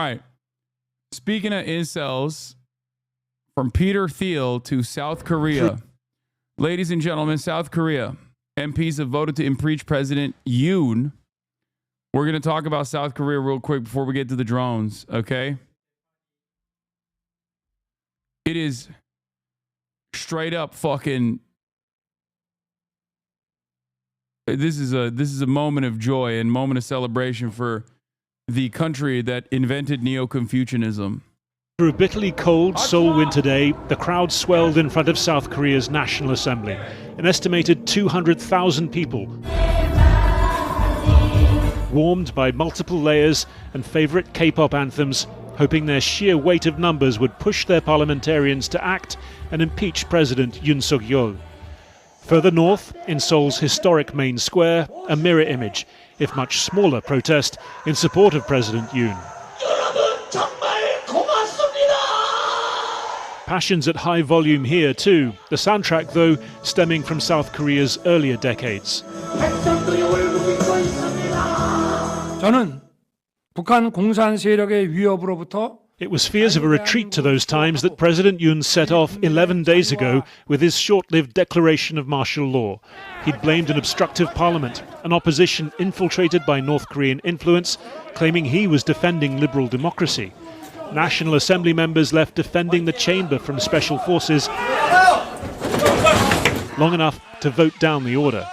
All right. Speaking of incels, from Peter Thiel to South Korea. Ladies and gentlemen, South Korea. MPs have voted to impeach President Yoon. We're going to talk about South Korea real quick before we get to the drones, okay? It is straight up fucking... This is a moment of joy and moment of celebration for the country that invented Neo-Confucianism. Through a bitterly cold Seoul winter day, the crowd swelled in front of South Korea's National Assembly. An estimated 200,000 people, warmed by multiple layers and favourite K-pop anthems, hoping their sheer weight of numbers would push their parliamentarians to act and impeach President Yoon Yeol. Further north, in Seoul's historic main square, a mirror image, if much smaller, protest in support of President Yoon. Passions at high volume here too, the soundtrack though stemming from South Korea's earlier decades. 저는 북한 공산 세력의 위협으로부터 It was fears of a retreat to those times that President Yoon set off 11 days ago with his short-lived declaration of martial law. He'd blamed an obstructive parliament, an opposition infiltrated by North Korean influence, claiming he was defending liberal democracy. National Assembly members left defending the chamber from special forces long enough to vote down the order.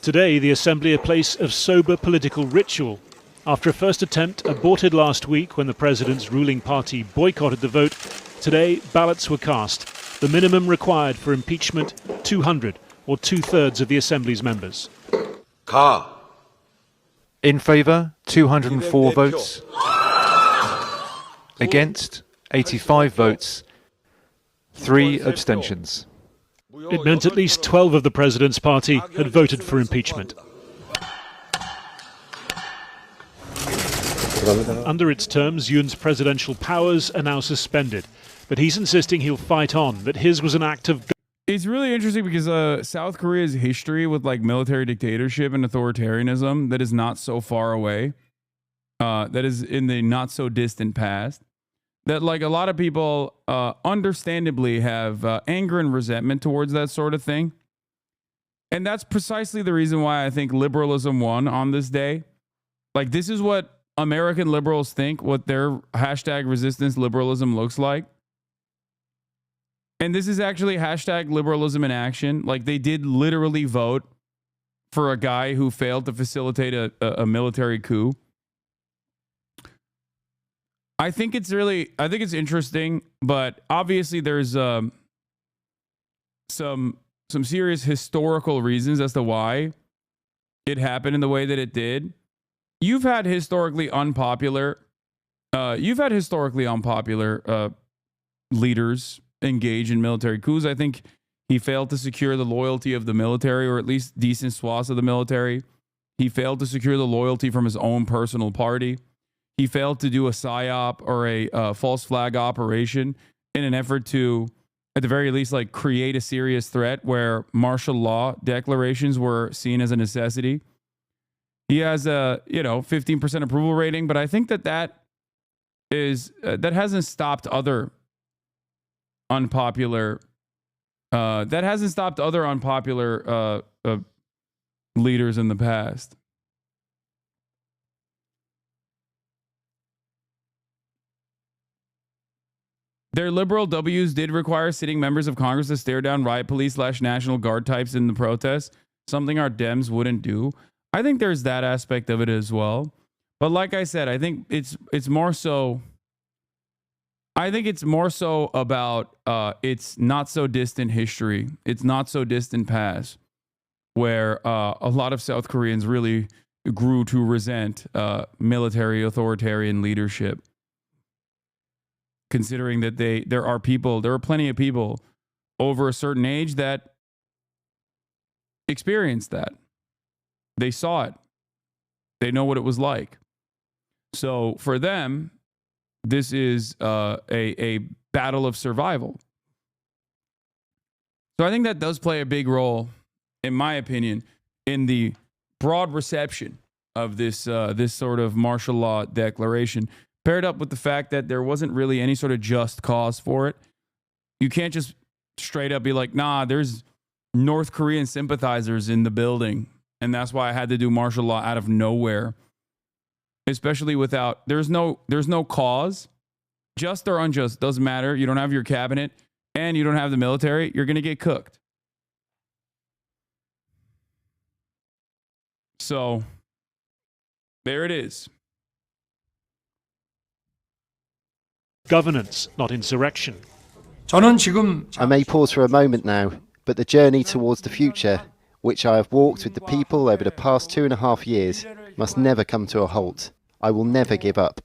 Today, the Assembly a place of sober political ritual. After a first attempt aborted last week when the president's ruling party boycotted the vote, today ballots were cast. The minimum required for impeachment, 200, or two-thirds of the Assembly's members. In favour, 204 votes. Against, 85 votes. 3 abstentions. It meant at least 12 of the president's party had voted for impeachment. Under its terms, Yoon's presidential powers are now suspended, but he's insisting he'll fight on, that his was an act of... It's really interesting because South Korea's history with like military dictatorship and authoritarianism that is not so far away, that is in the not so distant past, that like a lot of people understandably have anger and resentment towards that sort of thing. And that's precisely the reason why I think liberalism won on this day. Like this is what American liberals think what their hashtag resistance liberalism looks like. And this is actually hashtag liberalism in action. Like they did literally vote for a guy who failed to facilitate a military coup. I think it's interesting, but obviously there's some serious historical reasons as to why it happened in the way that it did. You've had historically unpopular leaders engage in military coups. I think he failed to secure the loyalty of the military, or at least decent swaths of the military. He failed to secure the loyalty from his own personal party. He failed to do a PSYOP or a false flag operation in an effort to, at the very least, like create a serious threat where martial law declarations were seen as a necessity. He has a 15% approval rating, but I think that hasn't stopped other unpopular leaders in the past. Their liberal W's did require sitting members of Congress to stare down riot police / National Guard types in the protests, something our Dems wouldn't do. I think there's that aspect of it as well. But like I said, I think it's more so about its not so distant history. It's not so distant past where a lot of South Koreans really grew to resent military authoritarian leadership. Considering that there are plenty of people over a certain age that experienced that. They saw it. They know what it was like. So for them, this is a battle of survival. So I think that does play a big role, in my opinion, in the broad reception of this this sort of martial law declaration, paired up with the fact that there wasn't really any sort of just cause for it. You can't just straight up be like, nah, there's North Korean sympathizers in the building, and that's why I had to do martial law out of nowhere. Especially without, there's no cause. Just or unjust, doesn't matter. You don't have your cabinet and you don't have the military, you're going to get cooked. So, there it is. Governance, not insurrection. 저는 지금 I may pause for a moment now, but the journey towards the future, which I have walked with the people over the past 2.5 years, must never come to a halt. I will never give up.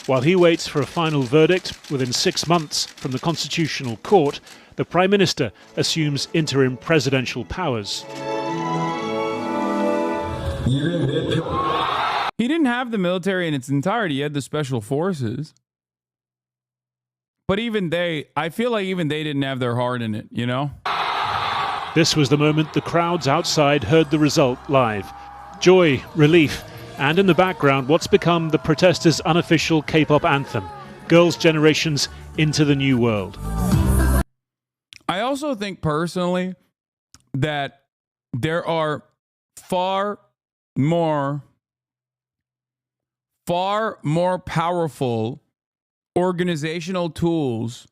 While he waits for a final verdict within 6 months from the Constitutional Court, the Prime Minister assumes interim presidential powers. He didn't have the military in its entirety. He had the special forces. But even they, I feel like even they didn't have their heart in it, you know? This was the moment the crowds outside heard the result live. Joy, relief, and in the background, what's become the protesters' unofficial K-pop anthem, Girls' Generation's Into the New World. I also think personally that there are far more powerful organizational tools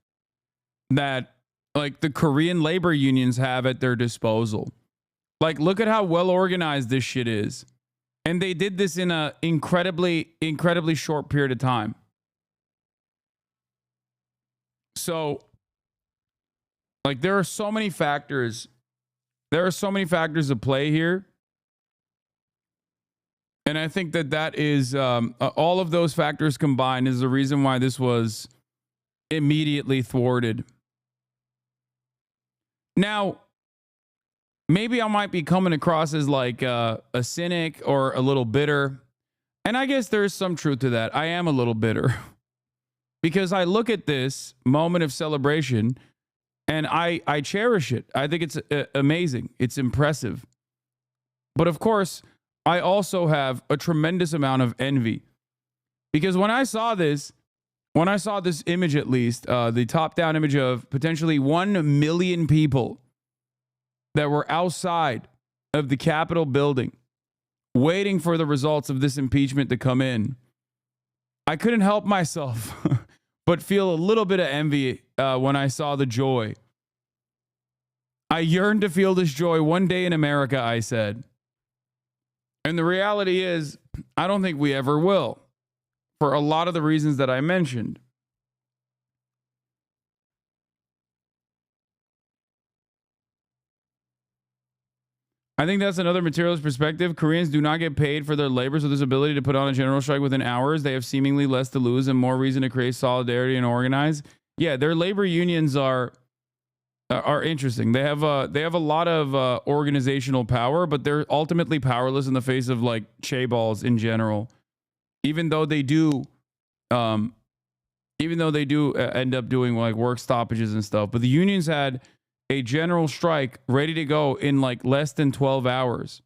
that like the Korean labor unions have at their disposal. Like, look at how well organized this shit is. And they did this in an incredibly short period of time. So, like, there are so many factors. There are so many factors at play here. And I think that is, all of those factors combined is the reason why this was immediately thwarted. Now, maybe I might be coming across as like a cynic or a little bitter. And I guess there's some truth to that. I am a little bitter because I look at this moment of celebration and I cherish it. I think it's amazing. It's impressive. But of course, I also have a tremendous amount of envy because when I saw this image, at least the top-down image of potentially 1 million people that were outside of the Capitol building waiting for the results of this impeachment to come in, I couldn't help myself but feel a little bit of envy when I saw the joy. I yearned to feel this joy one day in America, I said. And the reality is, I don't think we ever will, for a lot of the reasons that I mentioned. I think that's another materialist perspective. Koreans do not get paid for their labor, so this ability to put on a general strike within hours, they have seemingly less to lose and more reason to create solidarity and organize. Yeah, their labor unions are interesting. They have a lot of organizational power, but they're ultimately powerless in the face of like chaebols in general. Even though they do end up doing like work stoppages and stuff, but the unions had a general strike ready to go in like less than 12 hours.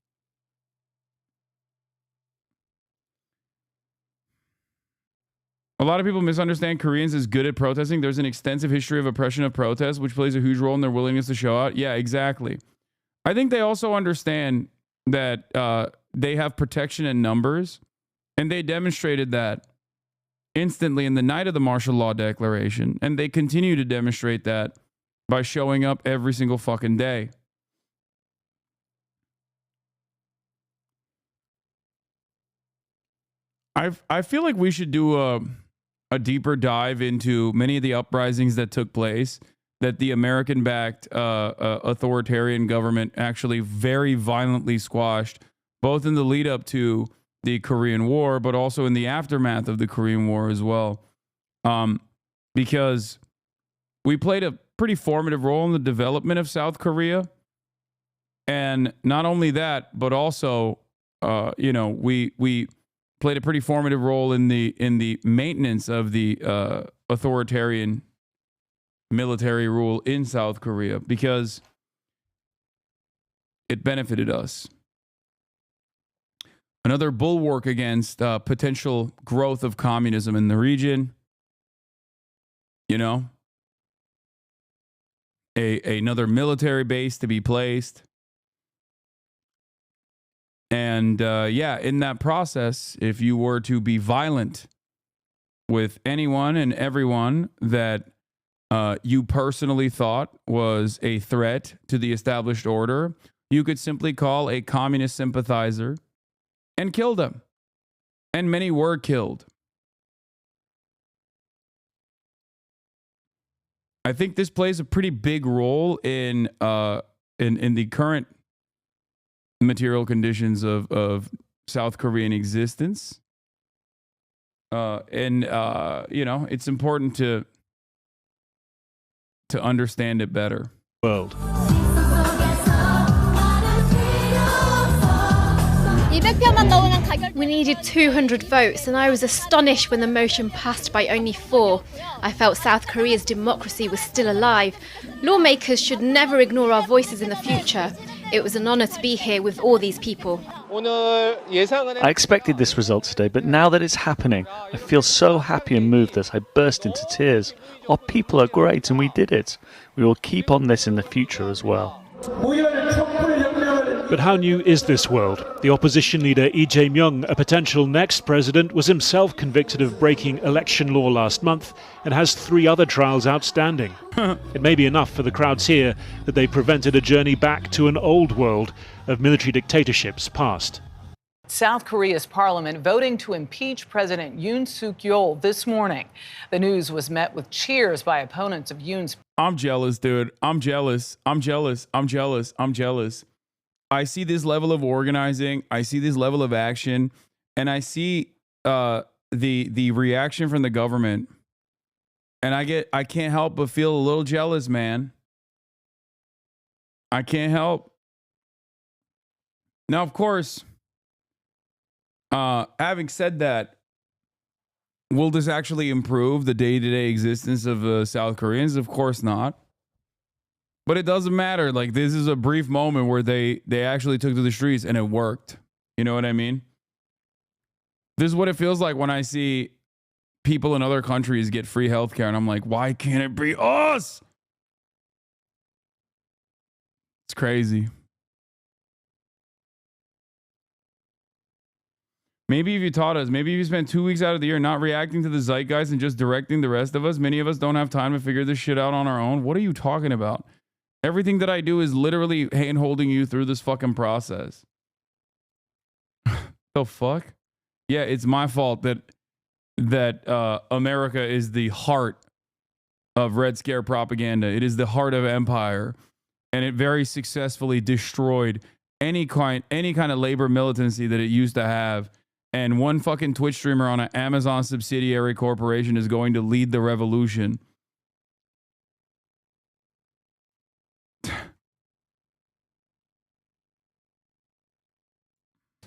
A lot of people misunderstand Koreans as good at protesting. There's an extensive history of oppression of protests, which plays a huge role in their willingness to show out. Yeah, exactly. I think they also understand that they have protection in numbers, and they demonstrated that instantly in the night of the martial law declaration, and they continue to demonstrate that by showing up every single fucking day. I feel like we should do a deeper dive into many of the uprisings that took place that the American-backed authoritarian government actually very violently squashed, both in the lead up to the Korean War, but also in the aftermath of the Korean War as well. Because we played a pretty formative role in the development of South Korea. And not only that, but also, we played a pretty formative role in the maintenance of the authoritarian military rule in South Korea because it benefited us. another bulwark against potential growth of communism in the region. You know, another military base to be placed. And in that process, if you were to be violent with anyone and everyone that you personally thought was a threat to the established order, you could simply call a communist sympathizer and kill them. And many were killed. I think this plays a pretty big role in the current material conditions of South Korean existence. It's important to understand it better. World. We needed 200 votes, and I was astonished when the motion passed by only 4. I felt South Korea's democracy was still alive. Lawmakers should never ignore our voices in the future. It was an honour to be here with all these people. I expected this result today, but now that it's happening, I feel so happy and moved that I burst into tears. Our people are great, and we did it. We will keep on this in the future as well. But how new is this world? The opposition leader Lee Jae-myung, a potential next president, was himself convicted of breaking election law last month and has 3 other trials outstanding. It may be enough for the crowds here that they prevented a journey back to an old world of military dictatorships past. South Korea's parliament voting to impeach President Yoon Yeol this morning. The news was met with cheers by opponents of Yoon's. I'm jealous, dude. I'm jealous. I'm jealous. I'm jealous. I'm jealous. I see this level of organizing. I see this level of action, and I see the reaction from the government, and I can't help but feel a little jealous, man. I can't help. Now, of course, having said that, will this actually improve the day-to-day existence of South Koreans? Of course not. But it doesn't matter. Like, this is a brief moment where they actually took to the streets and it worked. You know what I mean? This is what it feels like when I see people in other countries get free healthcare, and I'm like, why can't it be us? It's crazy. Maybe if you taught us, maybe if you spent 2 weeks out of the year not reacting to the zeitgeist and just directing the rest of us, many of us don't have time to figure this shit out on our own. What are you talking about? Everything that I do is literally hand-holding you through this fucking process. The fuck? Yeah, it's my fault that America is the heart of Red Scare propaganda. It is the heart of empire, and it very successfully destroyed any kind of labor militancy that it used to have. And one fucking Twitch streamer on an Amazon subsidiary corporation is going to lead the revolution.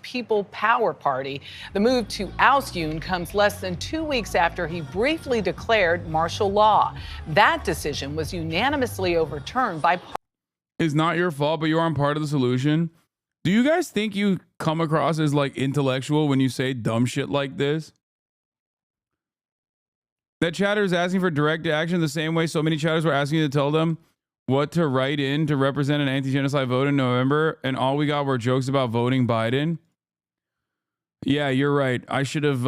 People Power Party. The move to oust Yoon comes less than 2 weeks after he briefly declared martial law. That decision was unanimously overturned by. It's not your fault, but you aren't part of the solution. Do you guys think you come across as like intellectual when you say dumb shit like this? That chatter is asking for direct action the same way so many chatters were asking you to tell them what to write in to represent an anti-genocide vote in November, and all we got were jokes about voting Biden. Yeah, you're right. I should have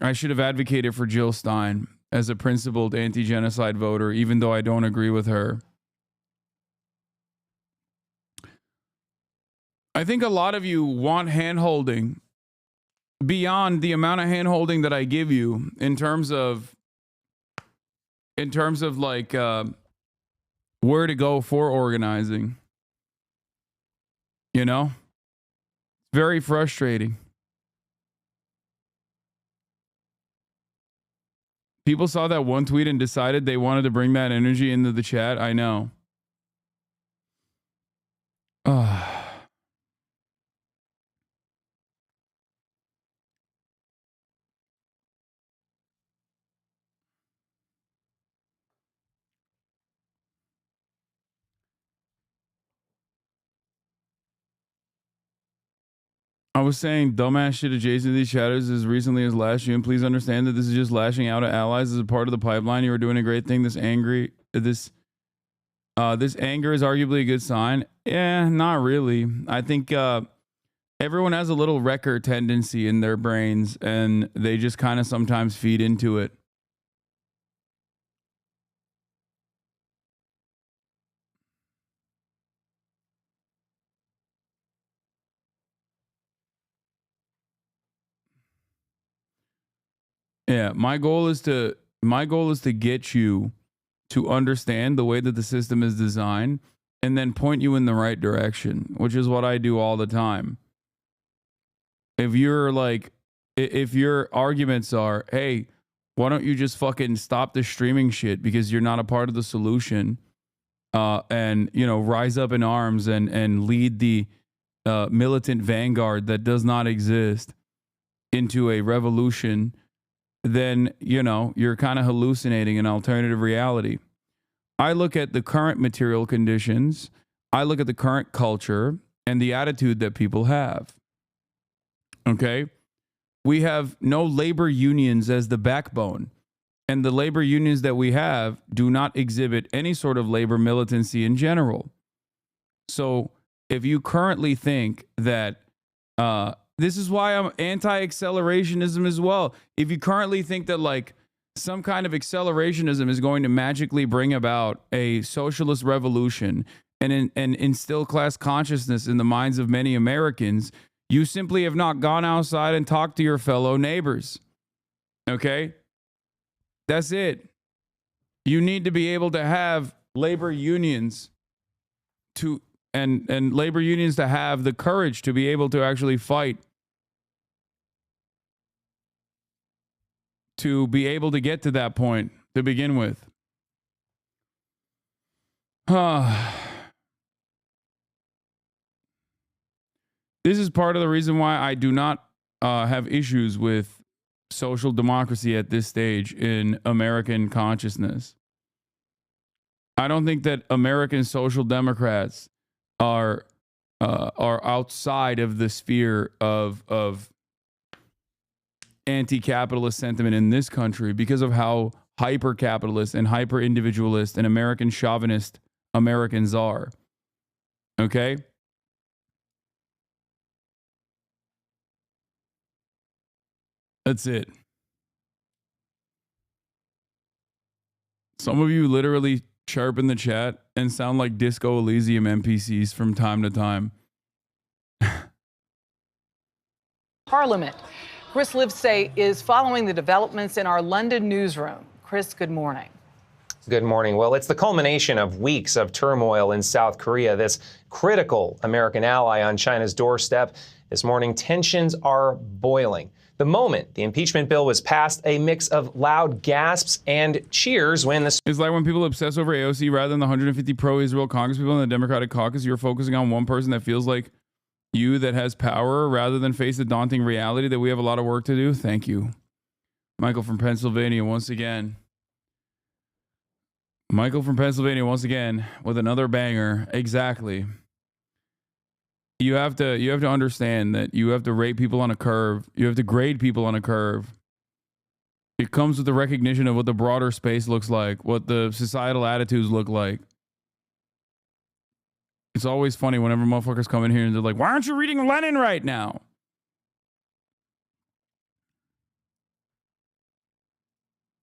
advocated for Jill Stein as a principled anti-genocide voter, even though I don't agree with her. I think a lot of you want hand-holding beyond the amount of hand-holding that I give you in terms of like where to go for organizing. You know? Very frustrating. People saw that one tweet and decided they wanted to bring that energy into the chat. I know. I was saying dumbass shit adjacent to these shadows as recently as last June. Please understand that this is just lashing out at allies as a part of the pipeline. You are doing a great thing. This anger is arguably a good sign. Yeah, not really. I think everyone has a little wrecker tendency in their brains, and they just kind of sometimes feed into it. Yeah, my goal is to get you to understand the way that the system is designed and then point you in the right direction, which is what I do all the time. If your arguments are, hey, why don't you just fucking stop the streaming shit because you're not a part of the solution, and rise up in arms and lead the militant vanguard that does not exist into a revolution, then you're kind of hallucinating an alternative reality. I look at the current material conditions, I look at the current culture and the attitude that people have. Okay? We have no labor unions as the backbone, and the labor unions that we have do not exhibit any sort of labor militancy in general. So if you currently think that this is why I'm anti-accelerationism as well. If you currently think that like some kind of accelerationism is going to magically bring about a socialist revolution and instill class consciousness in the minds of many Americans, you simply have not gone outside and talked to your fellow neighbors. Okay? That's it. You need to be able to have labor unions and labor unions to have the courage to be able to actually fight, to be able to get to that point to begin with. This is part of the reason why I do not have issues with social democracy at this stage in American consciousness. I don't think that American social democrats are outside of the sphere of anti-capitalist sentiment in this country because of how hyper-capitalist and hyper-individualist and American chauvinist Americans are. Okay? That's it. Some of you literally chirp in the chat and sound like Disco Elysium NPCs from time to time. Parliament. Chris Livesay is following the developments in our London newsroom. Chris, good morning. Good morning. Well, it's the culmination of weeks of turmoil in South Korea, this critical American ally on China's doorstep. This morning, tensions are boiling. The moment the impeachment bill was passed, a mix of loud gasps and cheers when the... It's like when people obsess over AOC rather than the 150 pro-Israel Congress people in the Democratic caucus, you're focusing on one person that feels like you that has power rather than face the daunting reality that we have a lot of work to do. Thank you. Michael from Pennsylvania once again. Michael from Pennsylvania once again with another banger. Exactly. You have to understand that you have to rate people on a curve. You have to grade people on a curve. It comes with the recognition of what the broader space looks like, what the societal attitudes look like. It's always funny whenever motherfuckers come in here and they're like, why aren't you reading Lenin right now?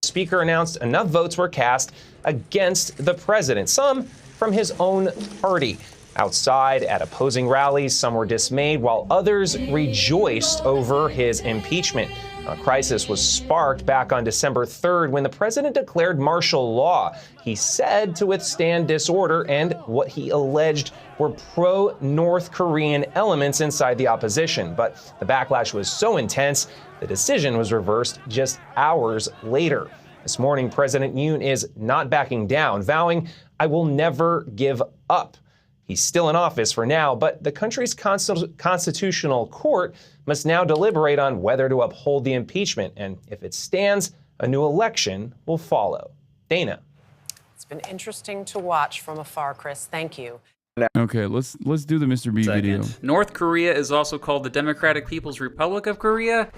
Speaker announced enough votes were cast against the president, some from his own party. Outside at opposing rallies, some were dismayed, while others rejoiced over his impeachment. A crisis was sparked back on December 3rd when the president declared martial law. He said to withstand disorder and what he alleged were pro-North Korean elements inside the opposition. But the backlash was so intense, the decision was reversed just hours later. This morning, President Yoon is not backing down, vowing, "I will never give up." He's still in office for now, but the country's constitutional court must now deliberate on whether to uphold the impeachment. And if it stands, a new election will follow. Dana. It's been interesting to watch from afar, Chris. Thank you. Okay, let's do the Mr. B video. North Korea is also called the Democratic People's Republic of Korea.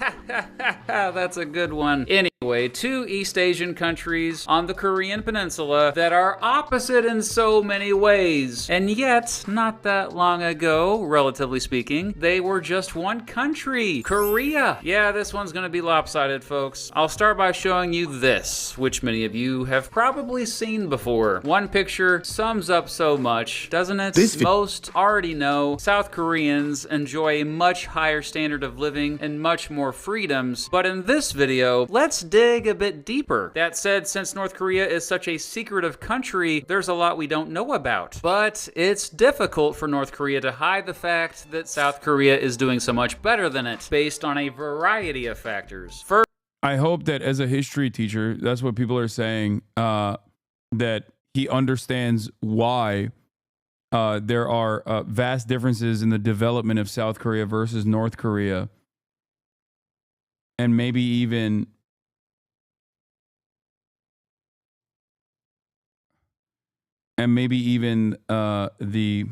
That's a good one. Anyway, two East Asian countries on the Korean peninsula that are opposite in so many ways. And yet, not that long ago, relatively speaking, they were just one country, Korea. Yeah, this one's gonna be lopsided, folks. I'll start by showing you this, which many of you have probably seen before. One picture sums up so much, doesn't it? Most already know South Koreans enjoy a much higher standard of living and much more freedoms, but in this video, let's dig a bit deeper. That said, since North Korea is such a secretive country, there's a lot we don't know about. But it's difficult for North Korea to hide the fact that South Korea is doing so much better than it, based on a variety of factors. First, I hope that as a history teacher, that's what people are saying, that he understands why there are vast differences in the development of South Korea versus North Korea, and maybe even the.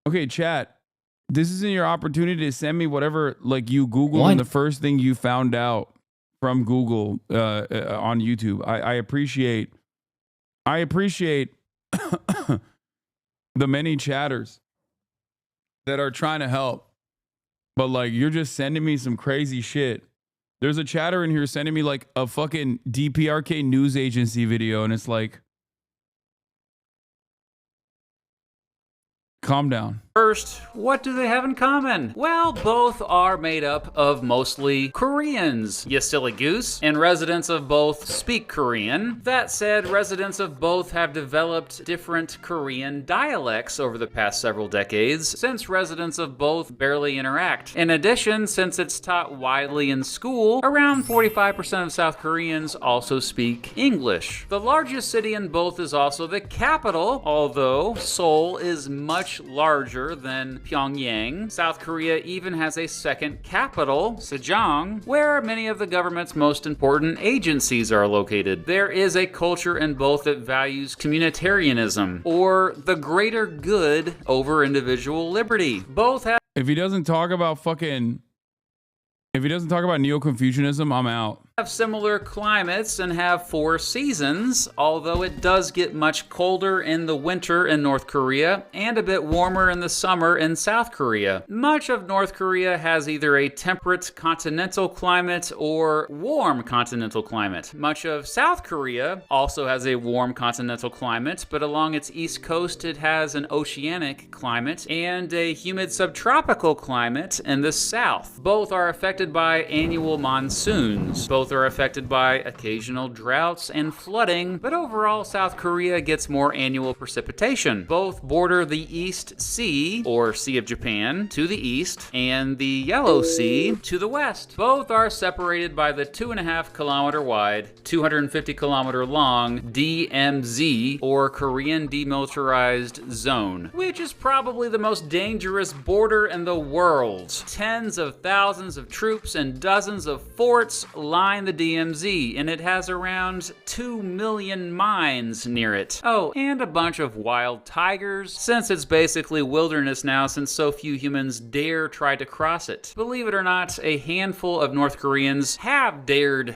Okay, chat. This isn't your opportunity to send me whatever like you Googled and the first thing you found out from Google on YouTube. I appreciate the many chatters that are trying to help, but like you're just sending me some crazy shit. There's a chatter in here sending me like a fucking DPRK news agency video, and it's like, calm down. First, what do they have in common? Well, both are made up of mostly Koreans, you silly goose, and residents of both speak Korean. That said, residents of both have developed different Korean dialects over the past several decades, since residents of both barely interact. In addition, since it's taught widely in school, around 45% of South Koreans also speak English. The largest city in both is also the capital, although Seoul is much larger than Pyongyang. South Korea even has a second capital, Sejong, where many of the government's most important agencies are located. There is a culture in both that values communitarianism, or the greater good over individual liberty. Both have If he doesn't talk about Neo-Confucianism, I'm out. Similar climates and have 4 seasons, although it does get much colder in the winter in North Korea and a bit warmer in the summer in South Korea. Much of North Korea has either a temperate continental climate or warm continental climate. Much of South Korea also has a warm continental climate, but along its east coast it has an oceanic climate and a humid subtropical climate in the south. Both are affected by annual monsoons. Both are affected by occasional droughts and flooding, but overall South Korea gets more annual precipitation. Both border the East Sea, or Sea of Japan, to the east, and the Yellow Sea to the west. Both are separated by the 2.5 kilometer wide, 250 kilometer long DMZ, or Korean Demilitarized Zone, which is probably the most dangerous border in the world. Tens of thousands of troops and dozens of forts line the DMZ, and it has around 2 million mines near it. Oh, and a bunch of wild tigers, since it's basically wilderness now since so few humans dare try to cross it. Believe it or not, a handful of North Koreans have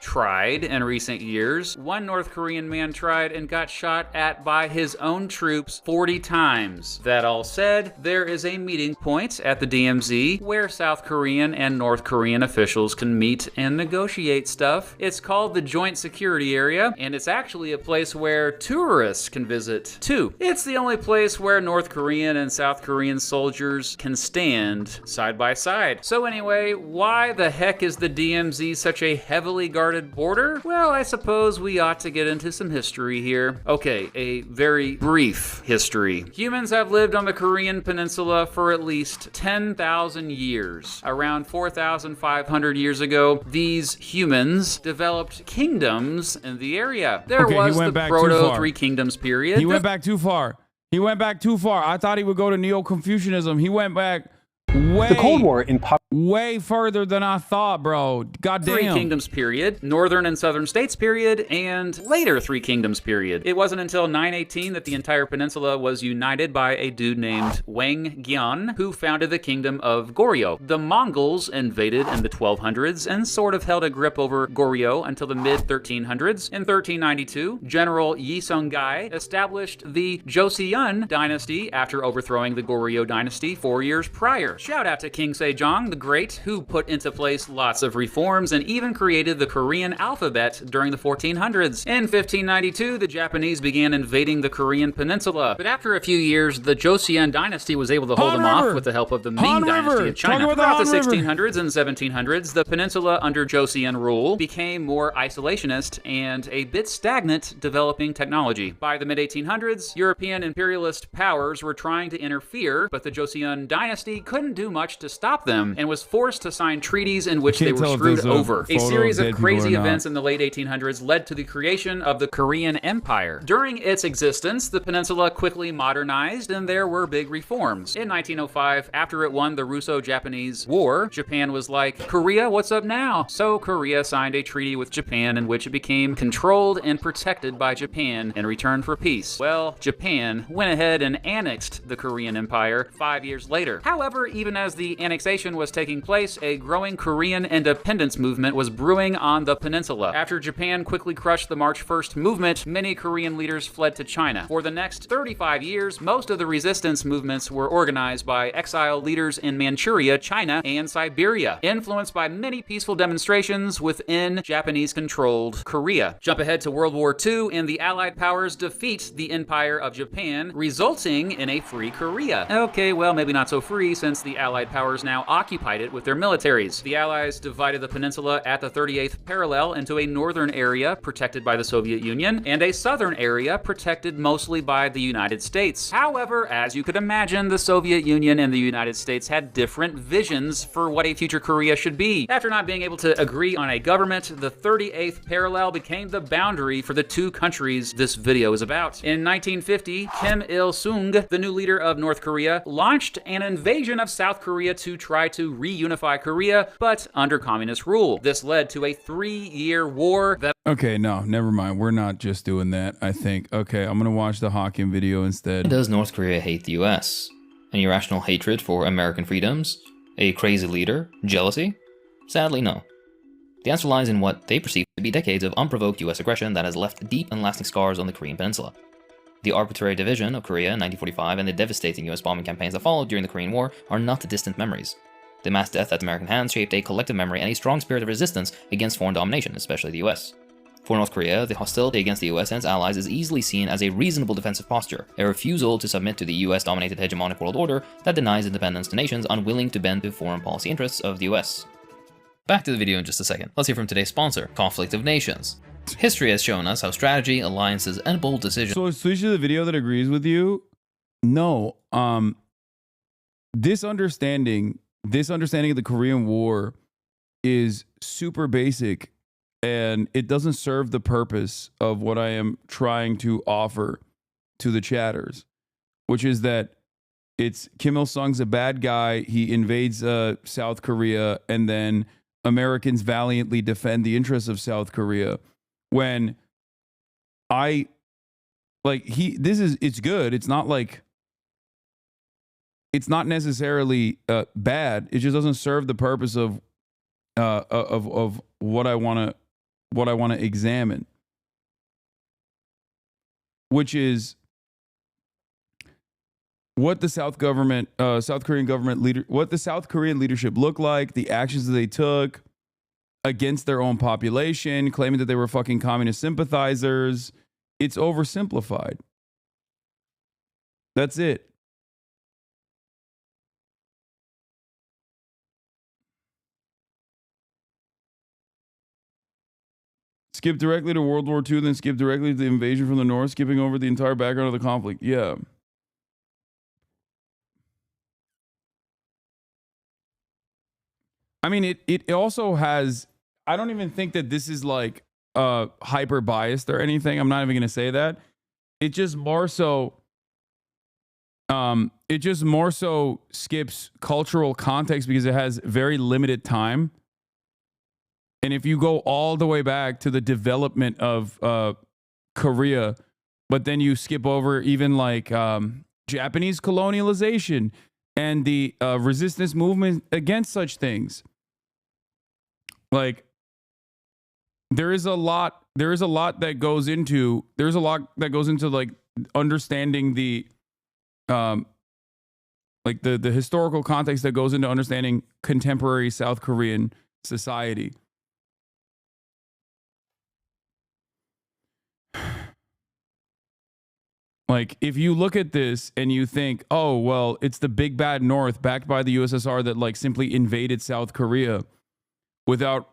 tried in recent years. One North Korean man tried and got shot at by his own troops 40 times. That all said, there is a meeting point at the DMZ where South Korean and North Korean officials can meet and negotiate stuff. It's called the Joint Security Area, and it's actually a place where tourists can visit too. It's the only place where North Korean and South Korean soldiers can stand side by side. So anyway, why the heck is the DMZ such a heavily guarded border? Well, I suppose we ought to get into some history here. Okay, a very brief history. Humans have lived on the Korean peninsula for at least 10,000 years. Around 4,500 years ago, these humans developed kingdoms in the area. There was the Proto Three Kingdoms period. He went back too far. I thought he would go to Neo-Confucianism. He went back way. The Cold War in Way further than I thought, bro. Goddamn. Three Kingdoms period, Northern and Southern States period, and later Three Kingdoms period. It wasn't until 918 that the entire peninsula was united by a dude named Wang Gian, who founded the Kingdom of Goryeo. The Mongols invaded in the 1200s and sort of held a grip over Goryeo until the mid-1300s. In 1392, General Yi Sung-gai established the Joseon dynasty after overthrowing the Goryeo dynasty 4 years prior. Shout out to King Sejong the Great, who put into place lots of reforms and even created the Korean alphabet during the 1400s. In 1592, the Japanese began invading the Korean peninsula, but after a few years, the Joseon dynasty was able to hold them off with the help of the Ming dynasty of China. Throughout the 1600s and 1700s, the peninsula under Joseon rule became more isolationist and a bit stagnant, developing technology. By the mid-1800s, European imperialist powers were trying to interfere, but the Joseon dynasty couldn't do much to stop them and was forced to sign treaties in which they were screwed over. A series of crazy events in the late 1800s led to the creation of the Korean Empire. During its existence, the peninsula quickly modernized and there were big reforms. In 1905, after it won the Russo-Japanese War, Japan was like, Korea, what's up now? So Korea signed a treaty with Japan in which it became controlled and protected by Japan in return for peace. Well, Japan went ahead and annexed the Korean Empire 5 years later. However, even as the annexation was taking place, a growing Korean independence movement was brewing on the peninsula. After Japan quickly crushed the March 1st movement, many Korean leaders fled to China. For the next 35 years, most of the resistance movements were organized by exiled leaders in Manchuria, China, and Siberia, influenced by many peaceful demonstrations within Japanese-controlled Korea. Jump ahead to World War II, and the Allied powers defeat the Empire of Japan, resulting in a free Korea. Okay, well, maybe not so free, since the Allied powers now occupied it with their militaries. The Allies divided the peninsula at the 38th parallel into a northern area protected by the Soviet Union and a southern area protected mostly by the United States. However, as you could imagine, the Soviet Union and the United States had different visions for what a future Korea should be. After not being able to agree on a government, the 38th parallel became the boundary for the two countries this video is about. In 1950, Kim Il-sung, the new leader of North Korea, launched an invasion of South Korea to try to reunify Korea, but under communist rule. This led to a 3-year war that... Okay, no, never mind. We're not just doing that, I think. Okay, I'm gonna watch the Hawking video instead. Does North Korea hate the US? An irrational hatred for American freedoms? A crazy leader? Jealousy? Sadly, no. The answer lies in what they perceive to be decades of unprovoked US aggression that has left deep and lasting scars on the Korean peninsula. The arbitrary division of Korea in 1945 and the devastating US bombing campaigns that followed during the Korean War are not distant memories. The mass death at American hands shaped a collective memory and a strong spirit of resistance against foreign domination, especially the US. For North Korea, the hostility against the US and its allies is easily seen as a reasonable defensive posture, a refusal to submit to the US-dominated hegemonic world order that denies independence to nations unwilling to bend to foreign policy interests of the US. Back to the video in just a second. Let's hear from today's sponsor, Conflict of Nations. History has shown us how strategy, alliances, and bold decisions... So especially the video that agrees with you, no, this understanding of the Korean War is super basic, and it doesn't serve the purpose of what I am trying to offer to the chatters, which is that it's Kim Il-sung's a bad guy. He invades South Korea, and then Americans valiantly defend the interests of South Korea. When it's good. It's not like, it's not necessarily bad. It just doesn't serve the purpose of what I want to examine, which is what the South Korean leadership looked like, the actions that they took against their own population, claiming that they were fucking communist sympathizers. It's oversimplified. That's it. Skip directly to World War II, then skip directly to the invasion from the north, skipping over the entire background of the conflict. Yeah. I mean, it also has, I don't even think that this is like hyper biased or anything. I'm not even going to say that. It just more so It just more so skips cultural context because it has very limited time. And if you go all the way back to the development of Korea, but then you skip over even like Japanese colonialization and the resistance movement against such things, like there's a lot that goes into like understanding the like the historical context that goes into understanding contemporary South Korean society. Like, if you look at this and you think, oh, well, it's the big bad North backed by the USSR that like simply invaded South Korea without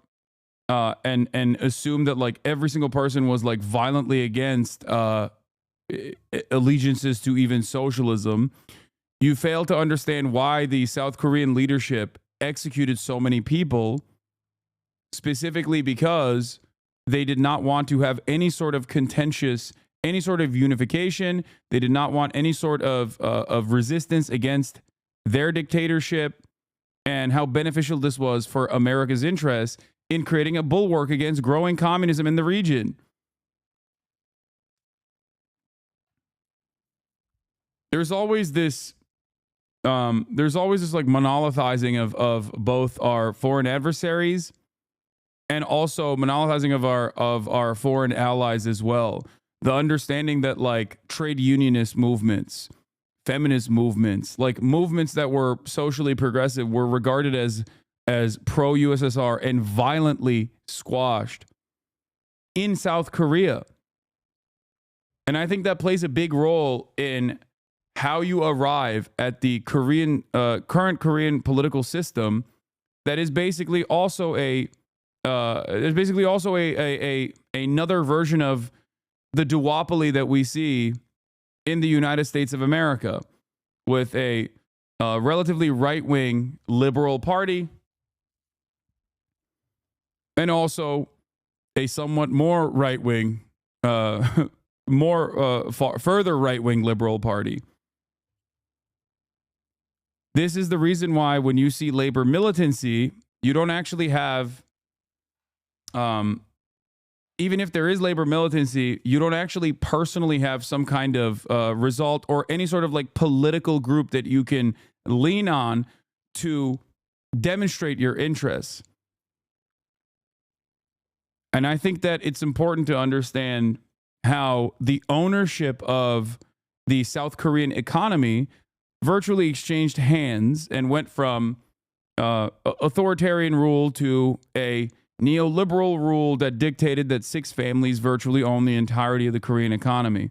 and assume that like every single person was like violently against allegiances to even socialism, you fail to understand why the South Korean leadership executed so many people, specifically because they did not want to have any sort of unification. They did not want any sort of resistance against their dictatorship, and how beneficial this was for America's interests in creating a bulwark against growing communism in the region. There's always this like monolithizing of both our foreign adversaries and also monolithizing of our foreign allies as well. The understanding that like trade unionist movements, feminist movements, like movements that were socially progressive were regarded as pro-USSR and violently squashed in South Korea. And I think that plays a big role in how you arrive at the current Korean political system that is basically also another version of the duopoly that we see in the United States of America, with a relatively right-wing liberal party and also a somewhat more right-wing, further right-wing liberal party. This is the reason why when you see labor militancy, you don't actually have even if there is labor militancy, you don't actually personally have some kind of result or any sort of like political group that you can lean on to demonstrate your interests. And I think that it's important to understand how the ownership of the South Korean economy virtually exchanged hands and went from authoritarian rule to a neoliberal rule that dictated that 6 families virtually own the entirety of the Korean economy.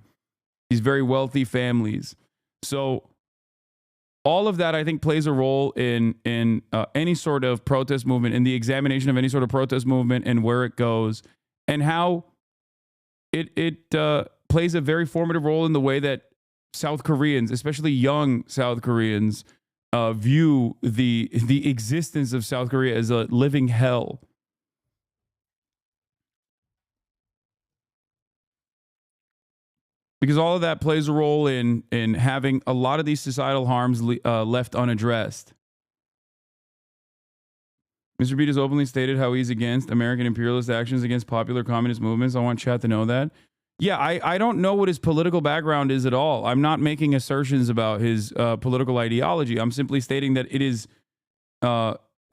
These very wealthy families. So all of that, I think, plays a role in any sort of protest movement, in the examination of any sort of protest movement and where it goes, and how it plays a very formative role in the way that South Koreans, especially young South Koreans, view the existence of South Korea as a living hell. Because all of that plays a role in having a lot of these societal harms left unaddressed. Mr. Beat has openly stated how he's against American imperialist actions against popular communist movements. I want chat to know that. Yeah, I don't know what his political background is at all. I'm not making assertions about his political ideology. I'm simply stating that it is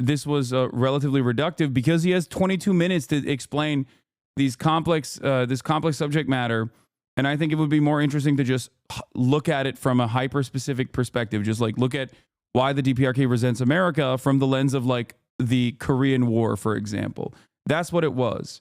this was relatively reductive because he has 22 minutes to explain this complex subject matter. And I think it would be more interesting to just look at it from a hyper-specific perspective. Just like look at why the DPRK resents America from the lens of like the Korean War, for example. That's what it was.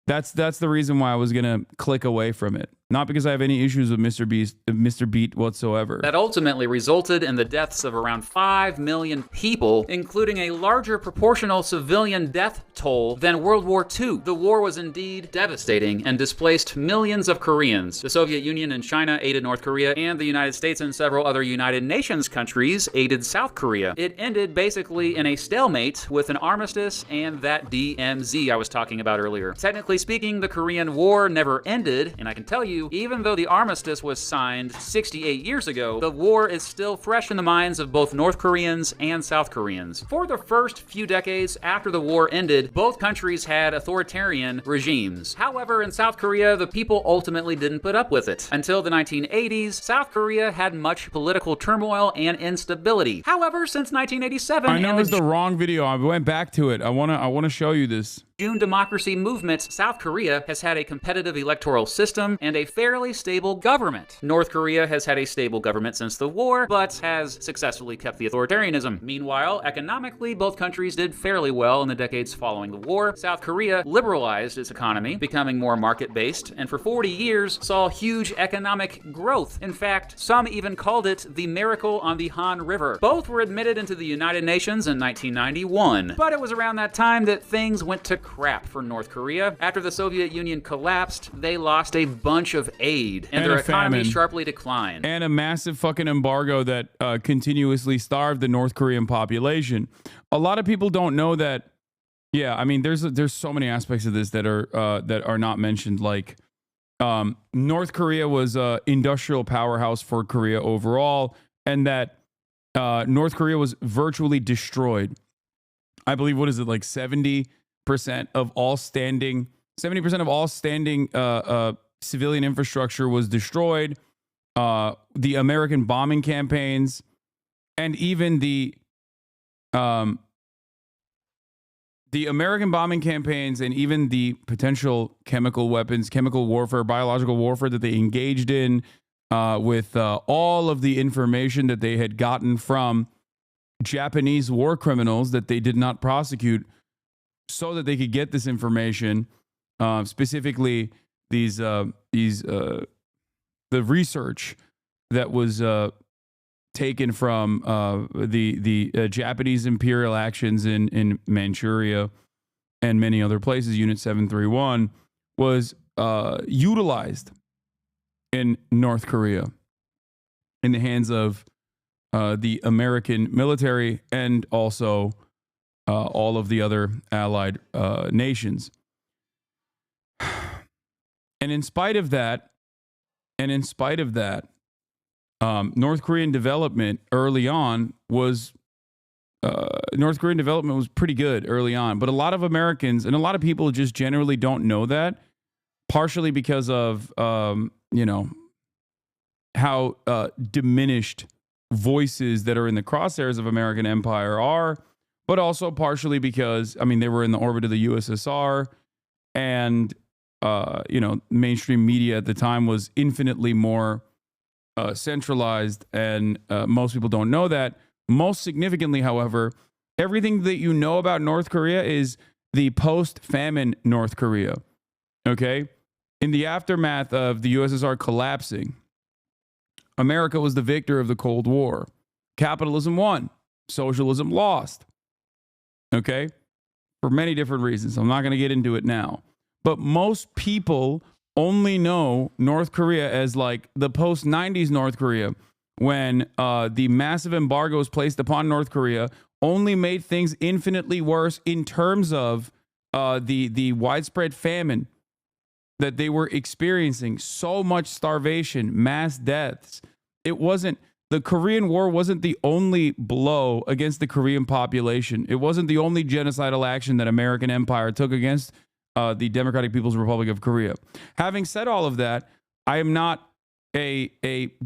That's the reason why I was going to click away from it. Not because I have any issues with Mr. Beat whatsoever. That ultimately resulted in the deaths of around 5 million people, including a larger proportional civilian death toll than World War II. The war was indeed devastating and displaced millions of Koreans. The Soviet Union and China aided North Korea, and the United States and several other United Nations countries aided South Korea. It ended basically in a stalemate with an armistice and that DMZ I was talking about earlier. Technically speaking, the Korean War never ended, and I can tell you you, even though the armistice was signed 68 years ago, the war is still fresh in the minds of both North Koreans and South Koreans. For the first few decades after the war ended, both countries had authoritarian regimes. However, in South Korea, the people ultimately didn't put up with it. Until the 1980s, South Korea had much political turmoil and instability. However, since 1987, I know it's the wrong video. I went back to it. I wanna show you this. June democracy movement, South Korea has had a competitive electoral system and a fairly stable government. North Korea has had a stable government since the war, but has successfully kept the authoritarianism. Meanwhile, economically, both countries did fairly well in the decades following the war. South Korea liberalized its economy, becoming more market-based, and for 40 years saw huge economic growth. In fact, some even called it the miracle on the Han River. Both were admitted into the United Nations in 1991. But it was around that time that things went to crap for North Korea. After the Soviet Union collapsed, they lost a bunch of aid, and their economy sharply declined. And a massive fucking embargo that continuously starved the North Korean population. A lot of people don't know that. Yeah, I mean, there's so many aspects of this that are not mentioned. Like, North Korea was an industrial powerhouse for Korea overall, and that North Korea was virtually destroyed. I believe, what is it, like 70% of all standing civilian infrastructure was destroyed. The American bombing campaigns, and even the American bombing campaigns, and even the potential chemical weapons, chemical warfare, biological warfare that they engaged in, with all of the information that they had gotten from Japanese war criminals that they did not prosecute, so that they could get this information, specifically the research that was taken from the Japanese imperial actions in Manchuria and many other places. Unit 731 was utilized in North Korea in the hands of the American military and also all of the other allied nations. And in spite of that, North Korean development early on was pretty good early on. But a lot of Americans and a lot of people just generally don't know that, partially because of how diminished voices that are in the crosshairs of American empire are, but also partially because, I mean, they were in the orbit of the USSR, and mainstream media at the time was infinitely more centralized, and most people don't know that. Most significantly, however, everything that you know about North Korea is the post-famine North Korea. Okay? In the aftermath of the USSR collapsing, America was the victor of the Cold War. Capitalism won. Socialism lost. Okay? For many different reasons. I'm not going to get into it now. But most people only know North Korea as like the post-90s North Korea, when the massive embargoes placed upon North Korea only made things infinitely worse in terms of the widespread famine that they were experiencing. So much starvation, mass deaths. The Korean War wasn't the only blow against the Korean population. It wasn't the only genocidal action that American empire took against the Democratic People's Republic of Korea. Having said all of that, I am not a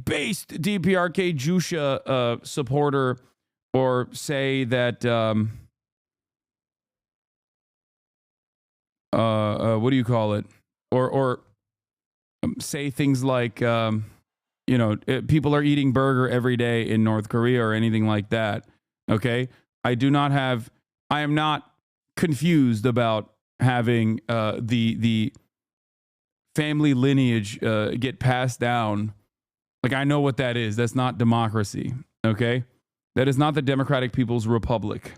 based DPRK Jusha supporter, or say that what do you call it? Or say things like people are eating burger every day in North Korea or anything like that. Okay, I am not confused about having the family lineage get passed down. Like, I know what that is. That's not democracy. Okay, that is not the Democratic People's Republic.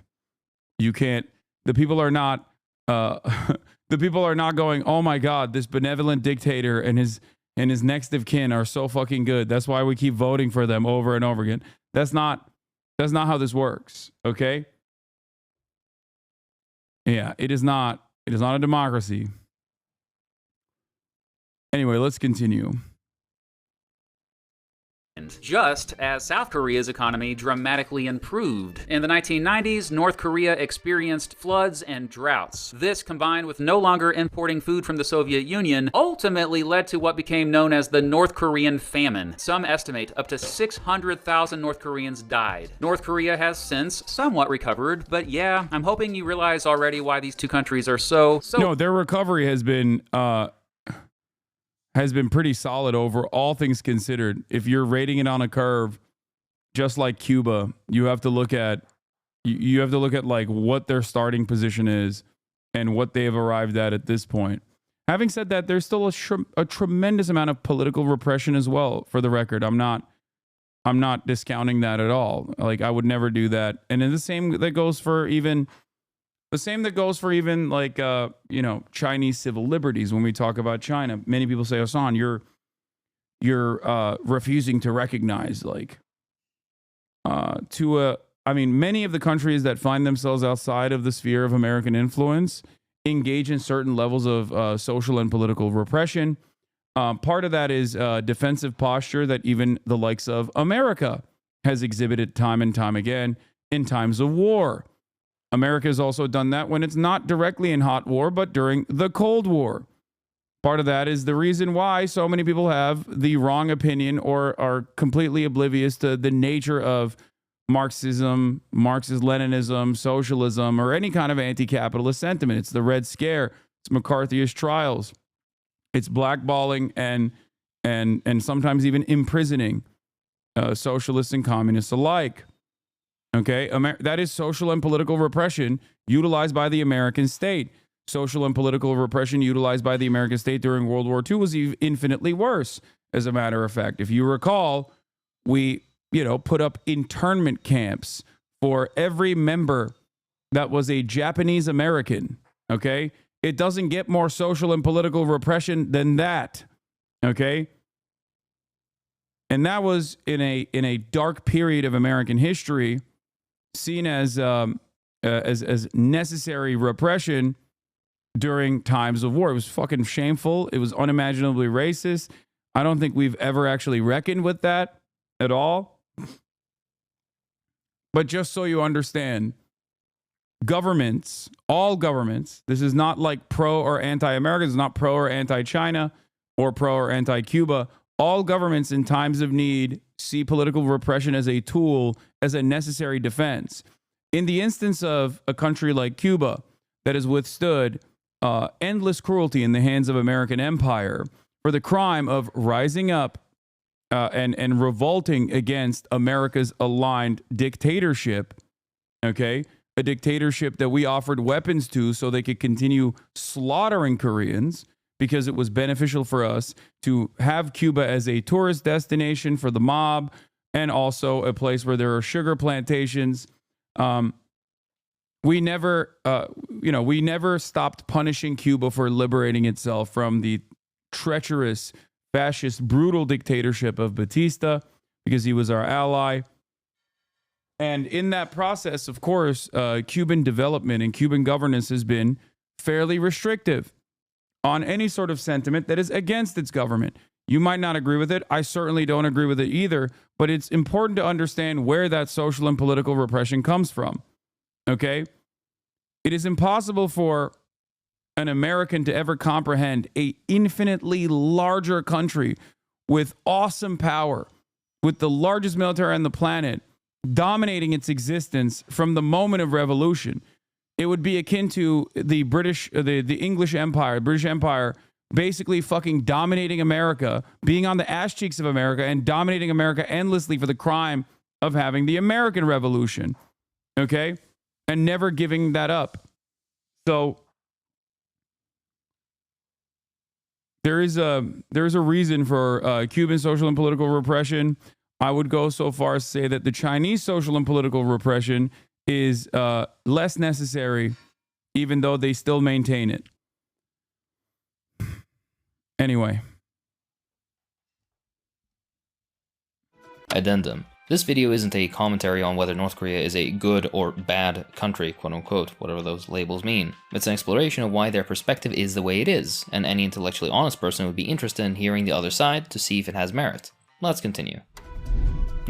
You can't. The people are not. The people are not going, oh my God, this benevolent dictator and his next of kin are so fucking good. That's why we keep voting for them over and over again. That's not how this works. Okay. Yeah, it is not. It is not a democracy. Anyway, let's continue. just as South Korea's economy dramatically improved. In the 1990s, North Korea experienced floods and droughts. This, combined with no longer importing food from the Soviet Union, ultimately led to what became known as the North Korean famine. Some estimate up to 600,000 North Koreans died. North Korea has since somewhat recovered, but yeah, I'm hoping you realize already why these two countries are so... No, their recovery has been pretty solid over all things considered. If you're rating it on a curve, just like Cuba, you have to look at like what their starting position is and what they have arrived at this point. Having said that, there's still a tremendous amount of political repression as well. For the record, I'm not discounting that at all. Like, I would never do that. And then the same that goes for even like, Chinese civil liberties. When we talk about China, many people say, Hasan, you're refusing to recognize, many of the countries that find themselves outside of the sphere of American influence engage in certain levels of social and political repression. Part of that is defensive posture that even the likes of America has exhibited time and time again in times of war. America has also done that when it's not directly in hot war, but during the Cold War. Part of that is the reason why so many people have the wrong opinion or are completely oblivious to the nature of Marxism, Marxist-Leninism, socialism, or any kind of anti-capitalist sentiment. It's the Red Scare. It's McCarthyist trials. It's blackballing and sometimes even imprisoning socialists and communists alike. Okay, that is social and political repression utilized by the American state. Social and political repression utilized by the American state during World War II was infinitely worse, as a matter of fact. If you recall, we, put up internment camps for every member that was a Japanese American, okay? It doesn't get more social and political repression than that, okay? And that was in a dark period of American history, seen as necessary repression during times of war. It was fucking shameful. It was unimaginably racist. I don't think we've ever actually reckoned with that at all. But just so you understand, governments, all governments, this is not like pro or anti-American, it's not pro or anti-China or pro or anti-Cuba. All governments in times of need see political repression as a tool, as a necessary defense. In the instance of a country like Cuba that has withstood endless cruelty in the hands of American empire for the crime of rising up and revolting against America's aligned dictatorship, okay? A dictatorship that we offered weapons to so they could continue slaughtering Koreans, because it was beneficial for us to have Cuba as a tourist destination for the mob and also a place where there are sugar plantations. We never stopped punishing Cuba for liberating itself from the treacherous, fascist, brutal dictatorship of Batista, because he was our ally. And in that process, of course, Cuban development and Cuban governance has been fairly restrictive on any sort of sentiment that is against its government. You might not agree with it. I certainly don't agree with it either, but it's important to understand where that social and political repression comes from. Okay? It is impossible for an American to ever comprehend an infinitely larger country with awesome power, with the largest military on the planet, dominating its existence from the moment of revolution. It would be akin to the English Empire, British Empire, basically fucking dominating America, being on the ass cheeks of America and dominating America endlessly for the crime of having the American Revolution, okay? And never giving that up. So there is a reason for Cuban social and political repression. I would go so far as to say that the Chinese social and political repression is less necessary, even though they still maintain it. Anyway. Addendum. This video isn't a commentary on whether North Korea is a good or bad country, quote unquote, whatever those labels mean. It's an exploration of why their perspective is the way it is, and any intellectually honest person would be interested in hearing the other side to see if it has merit. Let's continue.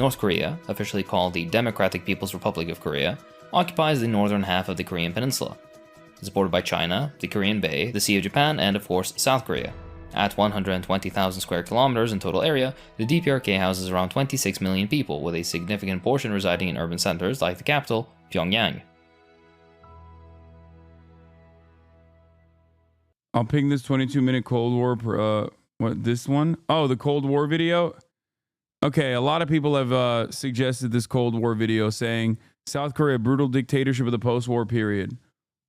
North Korea, officially called the Democratic People's Republic of Korea, occupies the northern half of the Korean peninsula. It's bordered by China, the Korean Bay, the Sea of Japan, and of course South Korea. At 120,000 square kilometers in total area, the DPRK houses around 26 million people, with a significant portion residing in urban centers like the capital, Pyongyang. I'll ping this 22-minute Cold War, what, this one? Oh, the Cold War video? Okay, a lot of people have suggested this Cold War video saying, South Korea, brutal dictatorship of the post-war period.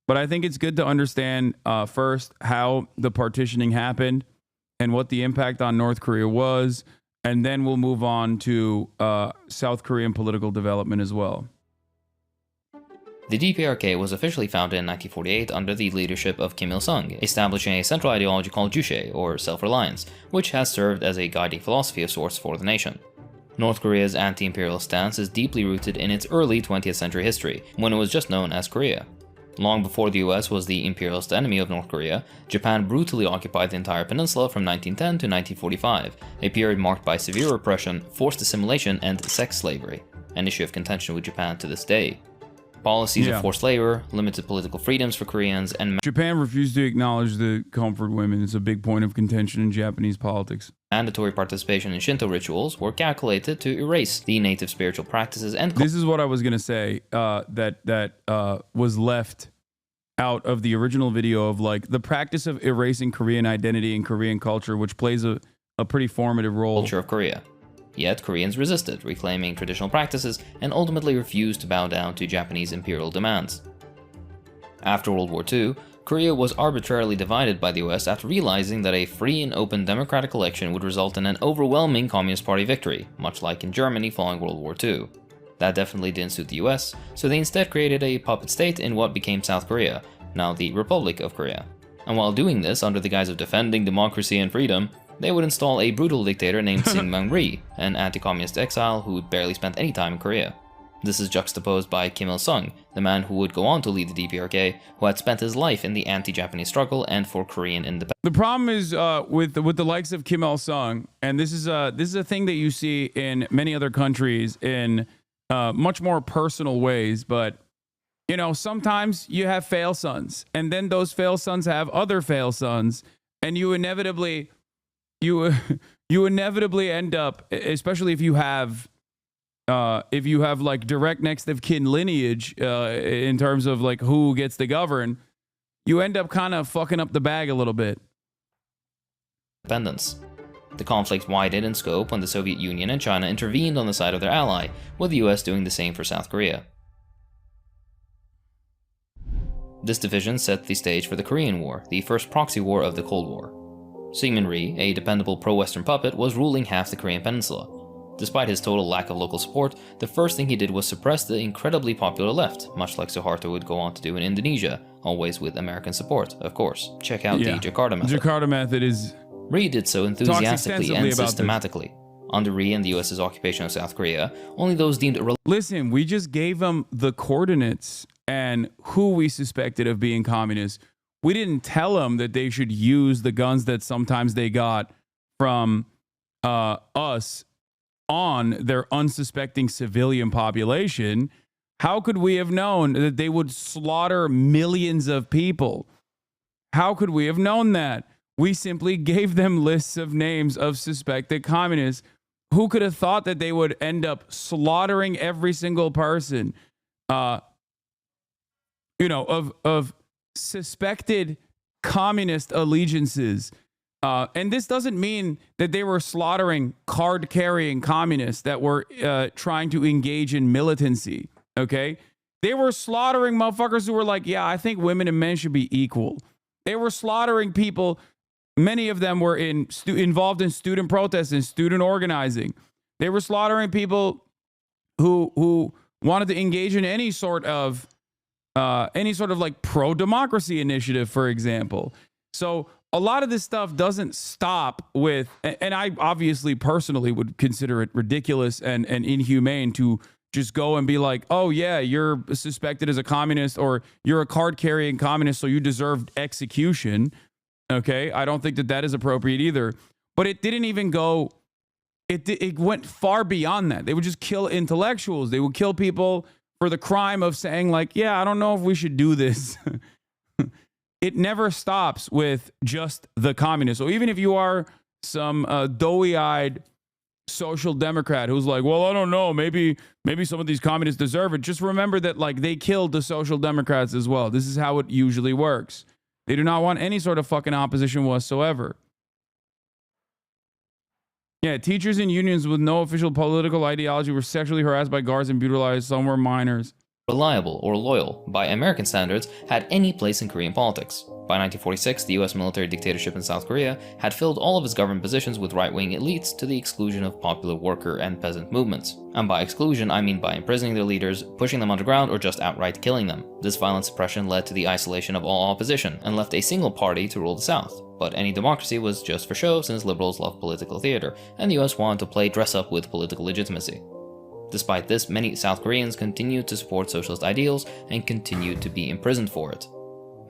But I think it's good to understand first how the partitioning happened and what the impact on North Korea was, and then we'll move on to South Korean political development as well. The DPRK was officially founded in 1948 under the leadership of Kim Il-sung, establishing a central ideology called Juche, or self-reliance, which has served as a guiding philosophy of sorts for the nation. North Korea's anti-imperial stance is deeply rooted in its early 20th century history, when it was just known as Korea. Long before the US was the imperialist enemy of North Korea, Japan brutally occupied the entire peninsula from 1910 to 1945, a period marked by severe repression, forced assimilation, and sex slavery, an issue of contention with Japan to this day. Policies of forced labor, limited political freedoms for Koreans, and Japan refused to acknowledge the comfort women. It's a big point of contention in Japanese politics. Mandatory participation in Shinto rituals were calculated to erase the native spiritual practices and... This is what I was going to say, that was left out of the original video of like the practice of erasing Korean identity and Korean culture, which plays a pretty formative role. Culture of Korea. Yet Koreans resisted, reclaiming traditional practices, and ultimately refused to bow down to Japanese imperial demands. After World War II, Korea was arbitrarily divided by the US after realizing that a free and open democratic election would result in an overwhelming Communist Party victory, much like in Germany following World War II. That definitely didn't suit the US, so they instead created a puppet state in what became South Korea, now the Republic of Korea. And while doing this under the guise of defending democracy and freedom, they would install a brutal dictator named Syngman Rhee, an anti-communist exile who barely spent any time in Korea. This is juxtaposed by Kim Il-sung, the man who would go on to lead the DPRK, who had spent his life in the anti-Japanese struggle and for Korean independence. The problem is with the likes of Kim Il-sung, and this is a thing that you see in many other countries in much more personal ways, but you know, sometimes you have fail sons, and then those fail sons have other fail sons, and you inevitably end up, especially if you have like direct next of kin lineage in terms of like who gets to govern, you end up kind of fucking up the bag a little bit. Independence. The conflict widened in scope when the Soviet Union and China intervened on the side of their ally, with the US doing the same for South Korea. This division set the stage for the Korean War, the first proxy war of the Cold War. Syngman Rhee, a dependable pro-Western puppet, was ruling half the Korean peninsula. Despite his total lack of local support, the first thing he did was suppress the incredibly popular left, much like Suharto would go on to do in Indonesia, always with American support, of course. Check out the Jakarta method. Jakarta method is... Rhee did so enthusiastically and systematically. Under Rhee and the US's occupation of South Korea, only those deemed... Listen, we just gave them the coordinates and who we suspected of being communists. We didn't tell them that they should use the guns that sometimes they got from us on their unsuspecting civilian population. How could we have known that they would slaughter millions of people? How could we have known that? We simply gave them lists of names of suspected communists. Who could have thought that they would end up slaughtering every single person, of suspected communist allegiances? And this doesn't mean that they were slaughtering card-carrying communists that were trying to engage in militancy, okay? They were slaughtering motherfuckers who were like, yeah, I think women and men should be equal. They were slaughtering people. Many of them were involved in student protests and student organizing. They were slaughtering people who wanted to engage in any sort of like pro-democracy initiative, for example. So a lot of this stuff doesn't stop with, and I obviously personally would consider it ridiculous and inhumane to just go and be like, oh yeah, you're suspected as a communist, or you're a card-carrying communist, so you deserve execution. Okay, I don't think that is appropriate either. But it didn't it went far beyond that. They would just kill intellectuals. They would kill people for the crime of saying like, yeah, I don't know if we should do this. It never stops with just the communists. So even if you are some doughy-eyed social democrat who's like, well, I don't know, maybe some of these communists deserve it. Just remember that like they killed the social democrats as well. This is how it usually works. They do not want any sort of fucking opposition whatsoever. Yeah, teachers in unions with no official political ideology were sexually harassed by guards and brutalized. Some were minors. Reliable or loyal, by American standards, had any place in Korean politics. By 1946, the US military dictatorship in South Korea had filled all of its government positions with right-wing elites to the exclusion of popular worker and peasant movements. And by exclusion, I mean by imprisoning their leaders, pushing them underground, or just outright killing them. This violent suppression led to the isolation of all opposition, and left a single party to rule the South. But any democracy was just for show, since liberals love political theater, and the US wanted to play dress-up with political legitimacy. Despite this, many South Koreans continued to support socialist ideals and continued to be imprisoned for it.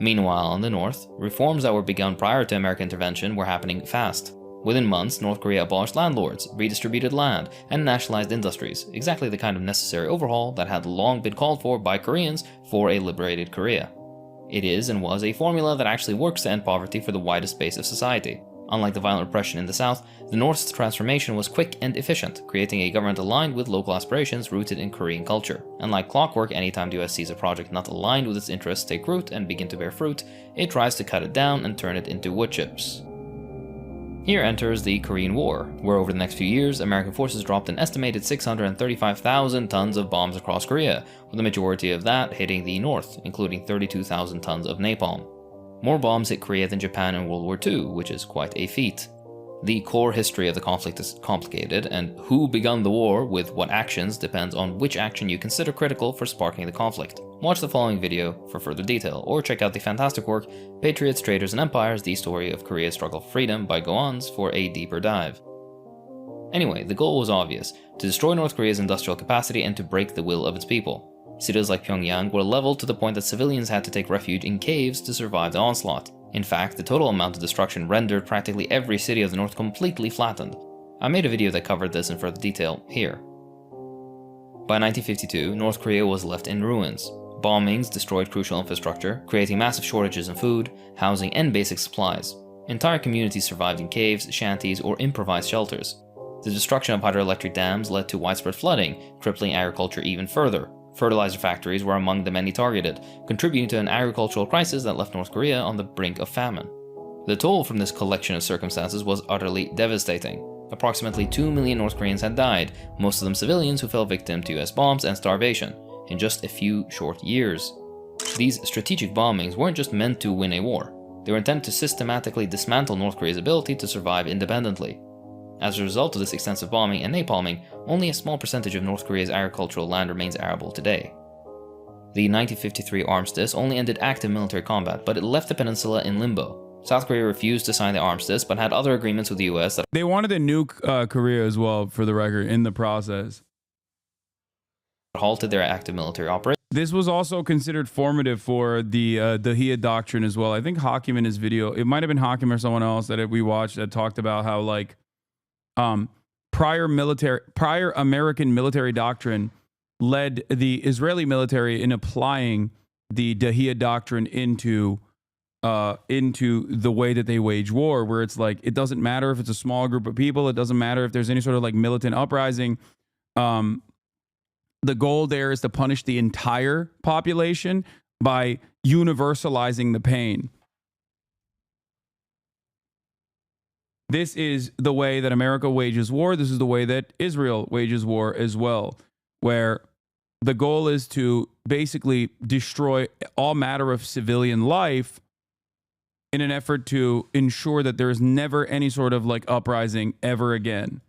Meanwhile, in the North, reforms that were begun prior to American intervention were happening fast. Within months, North Korea abolished landlords, redistributed land, and nationalized industries, exactly the kind of necessary overhaul that had long been called for by Koreans for a liberated Korea. It is and was a formula that actually works to end poverty for the widest base of society. Unlike the violent repression in the South, the North's transformation was quick and efficient, creating a government aligned with local aspirations rooted in Korean culture. And like clockwork, anytime the US sees a project not aligned with its interests take root and begin to bear fruit, it tries to cut it down and turn it into wood chips. Here enters the Korean War, where over the next few years, American forces dropped an estimated 635,000 tons of bombs across Korea, with the majority of that hitting the North, including 32,000 tons of napalm. More bombs hit Korea than Japan in World War II, which is quite a feat. The core history of the conflict is complicated, and who begun the war with what actions depends on which action you consider critical for sparking the conflict. Watch the following video for further detail, or check out the fantastic work Patriots, Traitors, and Empires, The Story of Korea's Struggle for Freedom by Goans for a deeper dive. Anyway, the goal was obvious, to destroy North Korea's industrial capacity and to break the will of its people. Cities like Pyongyang were leveled to the point that civilians had to take refuge in caves to survive the onslaught. In fact, the total amount of destruction rendered practically every city of the North completely flattened. I made a video that covered this in further detail here. By 1952, North Korea was left in ruins. Bombings destroyed crucial infrastructure, creating massive shortages in food, housing, and basic supplies. Entire communities survived in caves, shanties, or improvised shelters. The destruction of hydroelectric dams led to widespread flooding, crippling agriculture even further. Fertilizer factories were among the many targeted, contributing to an agricultural crisis that left North Korea on the brink of famine. The toll from this collection of circumstances was utterly devastating. Approximately 2 million North Koreans had died, most of them civilians who fell victim to US bombs and starvation, in just a few short years. These strategic bombings weren't just meant to win a war. They were intended to systematically dismantle North Korea's ability to survive independently. As a result of this extensive bombing and napalming, only a small percentage of North Korea's agricultural land remains arable today. The 1953 armistice only ended active military combat, but it left the peninsula in limbo. South Korea refused to sign the armistice, but had other agreements with the US that they wanted to nuke Korea as well, for the record, in the process. Halted their active military operations. This was also considered formative for the Dahia doctrine as well. I think Hakim in his video, it might have been Hakim or someone else that we watched that talked about how like prior American military doctrine led the Israeli military in applying the Dahia doctrine into the way that they wage war, where it's like, it doesn't matter if it's a small group of people, it doesn't matter if there's any sort of like militant uprising. The goal there is to punish the entire population by universalizing the pain. This is the way that America wages war. This is the way that Israel wages war as well, where the goal is to basically destroy all matter of civilian life in an effort to ensure that there is never any sort of like uprising ever again.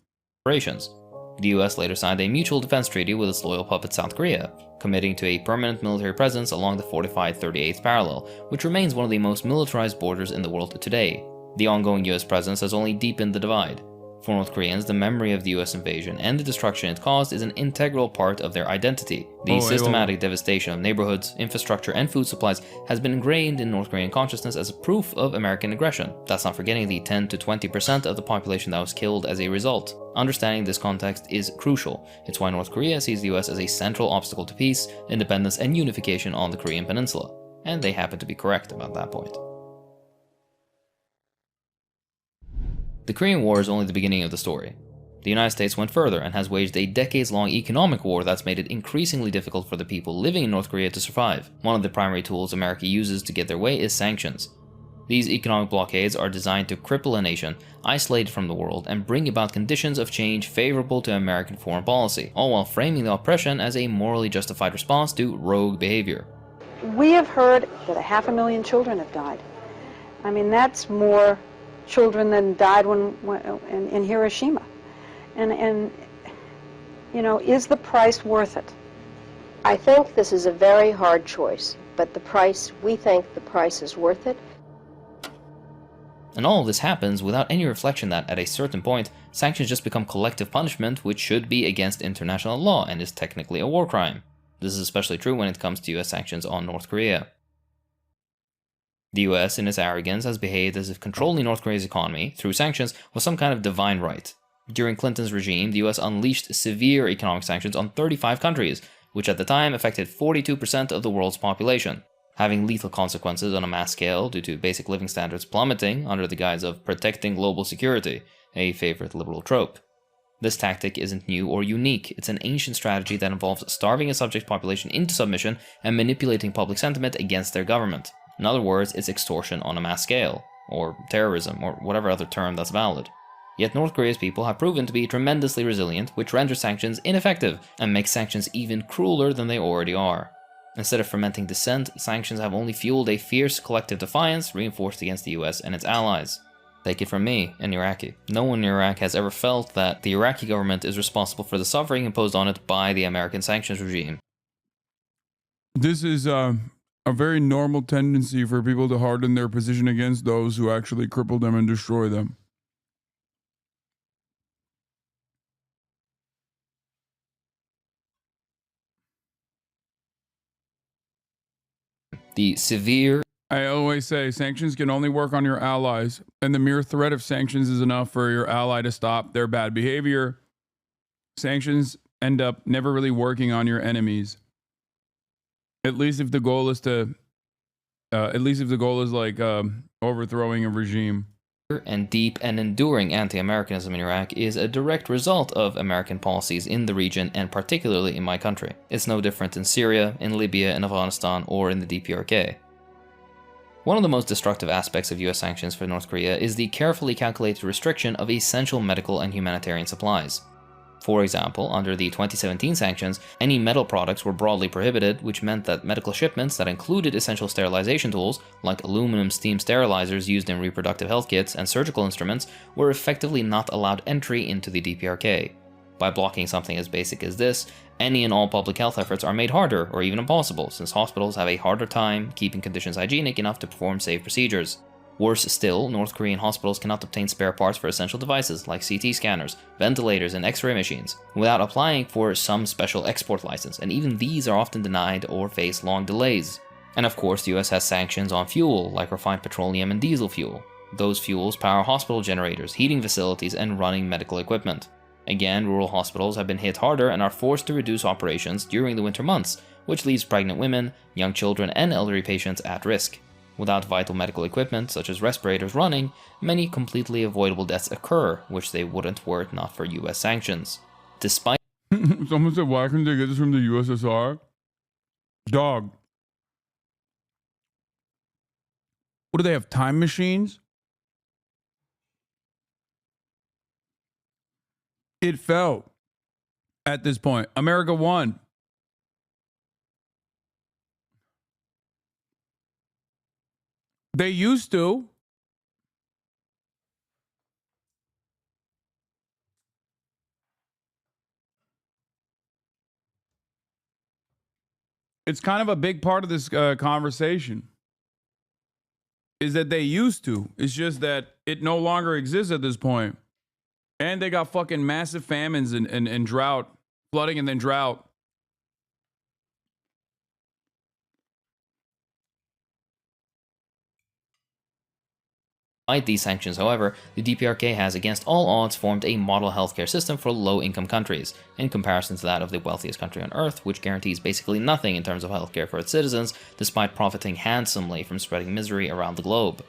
The US later signed a mutual defense treaty with its loyal puppet South Korea, committing to a permanent military presence along the fortified 38th parallel, which remains one of the most militarized borders in the world today. The ongoing US presence has only deepened the divide. For North Koreans, the memory of the US invasion and the destruction it caused is an integral part of their identity. The systematic devastation of neighborhoods, infrastructure, and food supplies has been ingrained in North Korean consciousness as a proof of American aggression. That's not forgetting the 10 to 20% of the population that was killed as a result. Understanding this context is crucial. It's why North Korea sees the US as a central obstacle to peace, independence, and unification on the Korean peninsula. And they happen to be correct about that point. The Korean War is only the beginning of the story. The United States went further and has waged a decades-long economic war that's made it increasingly difficult for the people living in North Korea to survive. One of the primary tools America uses to get their way is sanctions. These economic blockades are designed to cripple a nation, isolate it from the world, and bring about conditions of change favorable to American foreign policy, all while framing the oppression as a morally justified response to rogue behavior. We have heard that 500,000 children have died. I mean, that's more children than died in Hiroshima. And you know, is the price worth it? I think this is a very hard choice, but we think the price is worth it. And all of this happens without any reflection that, at a certain point, sanctions just become collective punishment which should be against international law and is technically a war crime. This is especially true when it comes to US sanctions on North Korea. The US, in its arrogance, has behaved as if controlling North Korea's economy through sanctions was some kind of divine right. During Clinton's regime, the US unleashed severe economic sanctions on 35 countries, which at the time affected 42% of the world's population, having lethal consequences on a mass scale due to basic living standards plummeting under the guise of protecting global security, a favorite liberal trope. This tactic isn't new or unique. It's an ancient strategy that involves starving a subject population into submission and manipulating public sentiment against their government. In other words, it's extortion on a mass scale, or terrorism, or whatever other term that's valid. Yet North Korea's people have proven to be tremendously resilient, which renders sanctions ineffective and makes sanctions even crueler than they already are. Instead of fermenting dissent, sanctions have only fueled a fierce collective defiance reinforced against the US and its allies. Take it from me, an Iraqi. No one in Iraq has ever felt that the Iraqi government is responsible for the suffering imposed on it by the American sanctions regime. This is a very normal tendency for people to harden their position against those who actually cripple them and destroy them. The severe... I always say sanctions can only work on your allies, and the mere threat of sanctions is enough for your ally to stop their bad behavior. Sanctions end up never really working on your enemies. At least if the goal is like overthrowing a regime. And deep and enduring anti-Americanism in Iraq is a direct result of American policies in the region and particularly in my country. It's no different in Syria, in Libya, in Afghanistan, or in the DPRK. One of the most destructive aspects of US sanctions for North Korea is the carefully calculated restriction of essential medical and humanitarian supplies. For example, under the 2017 sanctions, any metal products were broadly prohibited, which meant that medical shipments that included essential sterilization tools, like aluminum steam sterilizers used in reproductive health kits and surgical instruments, were effectively not allowed entry into the DPRK. By blocking something as basic as this, any and all public health efforts are made harder or even impossible, since hospitals have a harder time keeping conditions hygienic enough to perform safe procedures. Worse still, North Korean hospitals cannot obtain spare parts for essential devices like CT scanners, ventilators, and X-ray machines without applying for some special export license, and even these are often denied or face long delays. And of course, the US has sanctions on fuel, like refined petroleum and diesel fuel. Those fuels power hospital generators, heating facilities, and running medical equipment. Again, rural hospitals have been hit harder and are forced to reduce operations during the winter months, which leaves pregnant women, young children, and elderly patients at risk. Without vital medical equipment, such as respirators running, many completely avoidable deaths occur, which they wouldn't were it not for US sanctions. Despite... Someone said, why couldn't they get this from the USSR? Dog. What do they have, time machines? It fell at this point. America won. They used to. It's kind of a big part of this conversation. Is that they used to. It's just that it no longer exists at this point. And they got fucking massive famines and drought, flooding and then drought. Despite these sanctions, however, the DPRK has against all odds formed a model healthcare system for low-income countries, in comparison to that of the wealthiest country on Earth, which guarantees basically nothing in terms of healthcare for its citizens, despite profiting handsomely from spreading misery around the globe.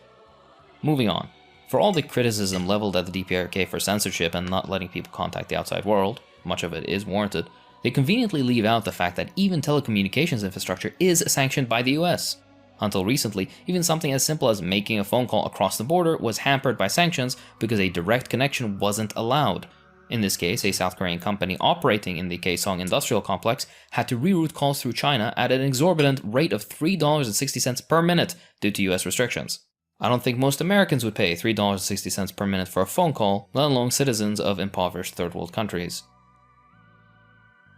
Moving on. For all the criticism leveled at the DPRK for censorship and not letting people contact the outside world, much of it is warranted, they conveniently leave out the fact that even telecommunications infrastructure is sanctioned by the US. Until recently, even something as simple as making a phone call across the border was hampered by sanctions because a direct connection wasn't allowed. In this case, a South Korean company operating in the Kaesong industrial complex had to reroute calls through China at an exorbitant rate of $3.60 per minute due to US restrictions. I don't think most Americans would pay $3.60 per minute for a phone call, let alone citizens of impoverished third world countries.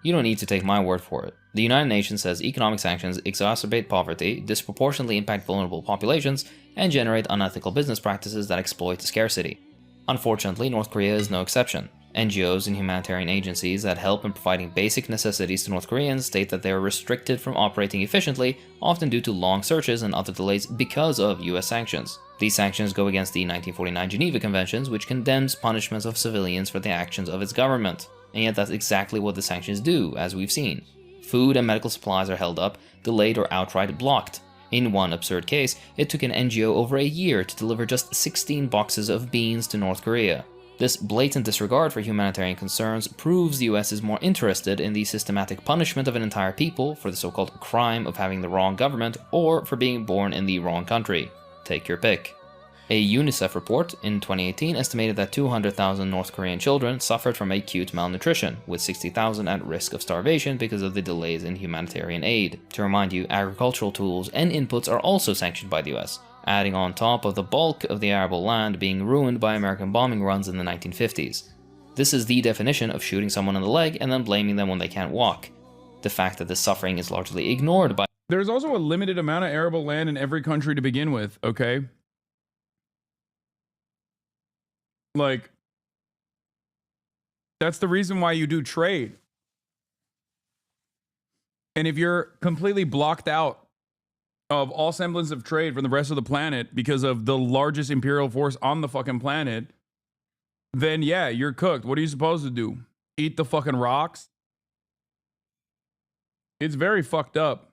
You don't need to take my word for it. The United Nations says economic sanctions exacerbate poverty, disproportionately impact vulnerable populations, and generate unethical business practices that exploit scarcity. Unfortunately, North Korea is no exception. NGOs and humanitarian agencies that help in providing basic necessities to North Koreans state that they are restricted from operating efficiently, often due to long searches and other delays because of US sanctions. These sanctions go against the 1949 Geneva Conventions, which condemns punishments of civilians for the actions of its government. And yet that's exactly what the sanctions do, as we've seen. Food and medical supplies are held up, delayed or outright blocked. In one absurd case, it took an NGO over a year to deliver just 16 boxes of beans to North Korea. This blatant disregard for humanitarian concerns proves the US is more interested in the systematic punishment of an entire people for the so-called crime of having the wrong government or for being born in the wrong country. Take your pick. A UNICEF report in 2018 estimated that 200,000 North Korean children suffered from acute malnutrition, with 60,000 at risk of starvation because of the delays in humanitarian aid. To remind you, agricultural tools and inputs are also sanctioned by the US, adding on top of the bulk of the arable land being ruined by American bombing runs in the 1950s. This is the definition of shooting someone in the leg and then blaming them when they can't walk. The fact that this suffering is largely ignored by... There's also a limited amount of arable land in every country to begin with, okay? Like, that's the reason why you do trade. And if you're completely blocked out of all semblance of trade from the rest of the planet because of the largest imperial force on the fucking planet, then yeah, you're cooked. What are you supposed to do? Eat the fucking rocks? It's very fucked up.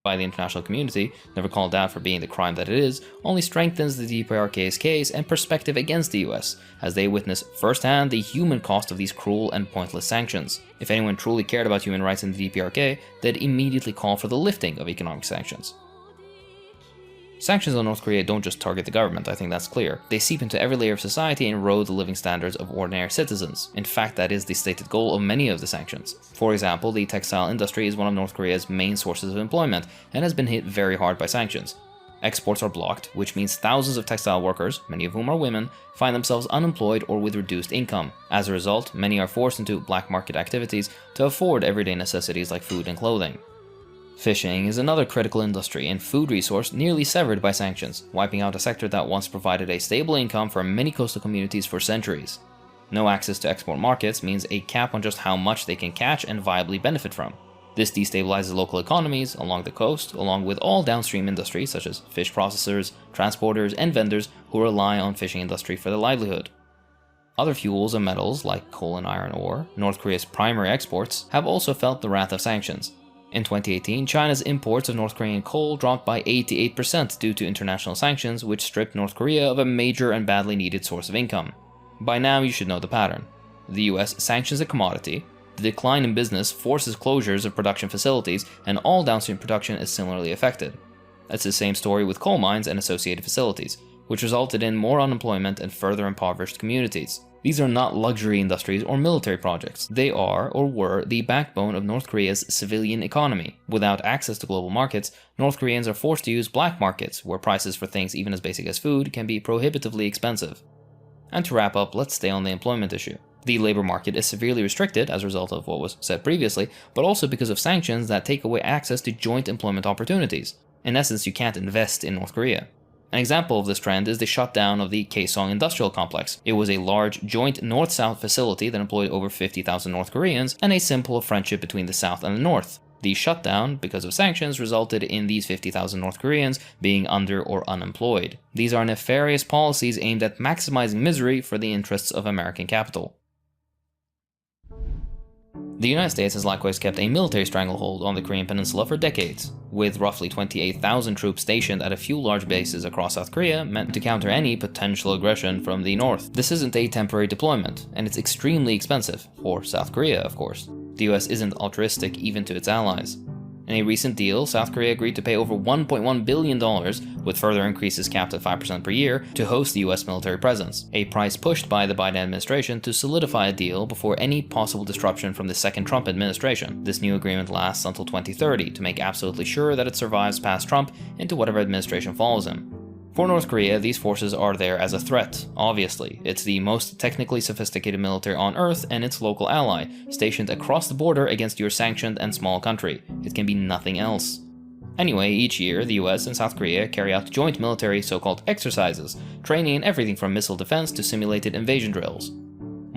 By the international community, never called out for being the crime that it is, only strengthens the DPRK's case and perspective against the US, as they witness firsthand the human cost of these cruel and pointless sanctions. If anyone truly cared about human rights in the DPRK, they'd immediately call for the lifting of economic sanctions. Sanctions on North Korea don't just target the government, I think that's clear. They seep into every layer of society and erode the living standards of ordinary citizens. In fact, that is the stated goal of many of the sanctions. For example, the textile industry is one of North Korea's main sources of employment and has been hit very hard by sanctions. Exports are blocked, which means thousands of textile workers, many of whom are women, find themselves unemployed or with reduced income. As a result, many are forced into black market activities to afford everyday necessities like food and clothing. Fishing is another critical industry and food resource nearly severed by sanctions, wiping out a sector that once provided a stable income for many coastal communities for centuries. No access to export markets means a cap on just how much they can catch and viably benefit from. This destabilizes local economies along the coast, along with all downstream industries such as fish processors, transporters, and vendors who rely on fishing industry for their livelihood. Other fuels and metals like coal and iron ore, North Korea's primary exports, have also felt the wrath of sanctions. In 2018, China's imports of North Korean coal dropped by 88% due to international sanctions, which stripped North Korea of a major and badly needed source of income. By now, you should know the pattern. The US sanctions a commodity, the decline in business forces closures of production facilities, and all downstream production is similarly affected. It's the same story with coal mines and associated facilities, which resulted in more unemployment and further impoverished communities. These are not luxury industries or military projects. They are, or were, the backbone of North Korea's civilian economy. Without access to global markets, North Koreans are forced to use black markets, where prices for things even as basic as food can be prohibitively expensive. And to wrap up, let's stay on the employment issue. The labor market is severely restricted as a result of what was said previously, but also because of sanctions that take away access to joint employment opportunities. In essence, you can't invest in North Korea. An example of this trend is the shutdown of the Kaesong Industrial Complex. It was a large joint North-South facility that employed over 50,000 North Koreans and a symbol of friendship between the South and the North. The shutdown, because of sanctions, resulted in these 50,000 North Koreans being under or unemployed. These are nefarious policies aimed at maximizing misery for the interests of American capital. The United States has likewise kept a military stranglehold on the Korean Peninsula for decades, with roughly 28,000 troops stationed at a few large bases across South Korea meant to counter any potential aggression from the north. This isn't a temporary deployment, and it's extremely expensive, for South Korea of course. The US isn't altruistic even to its allies. In a recent deal, South Korea agreed to pay over $1.1 billion, with further increases capped at 5% per year, to host the US military presence, a price pushed by the Biden administration to solidify a deal before any possible disruption from the second Trump administration. This new agreement lasts until 2030 to make absolutely sure that it survives past Trump into whatever administration follows him. For North Korea, these forces are there as a threat, obviously. It's the most technically sophisticated military on Earth and its local ally, stationed across the border against your sanctioned and small country. It can be nothing else. Anyway, each year, the US and South Korea carry out joint military so-called exercises, training in everything from missile defense to simulated invasion drills.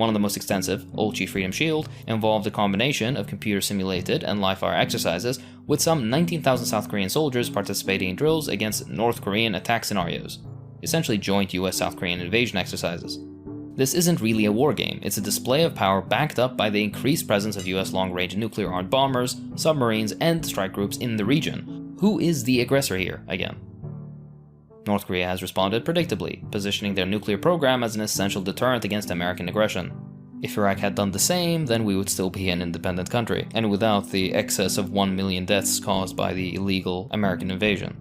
One of the most extensive, Ulchi Freedom Shield, involved a combination of computer-simulated and live-fire exercises, with some 19,000 South Korean soldiers participating in drills against North Korean attack scenarios, essentially joint US-South Korean invasion exercises. This isn't really a war game, it's a display of power backed up by the increased presence of US long-range nuclear-armed bombers, submarines, and strike groups in the region. Who is the aggressor here, again? North Korea has responded predictably, positioning their nuclear program as an essential deterrent against American aggression. If Iraq had done the same, then we would still be an independent country, and without the excess of 1 million deaths caused by the illegal American invasion.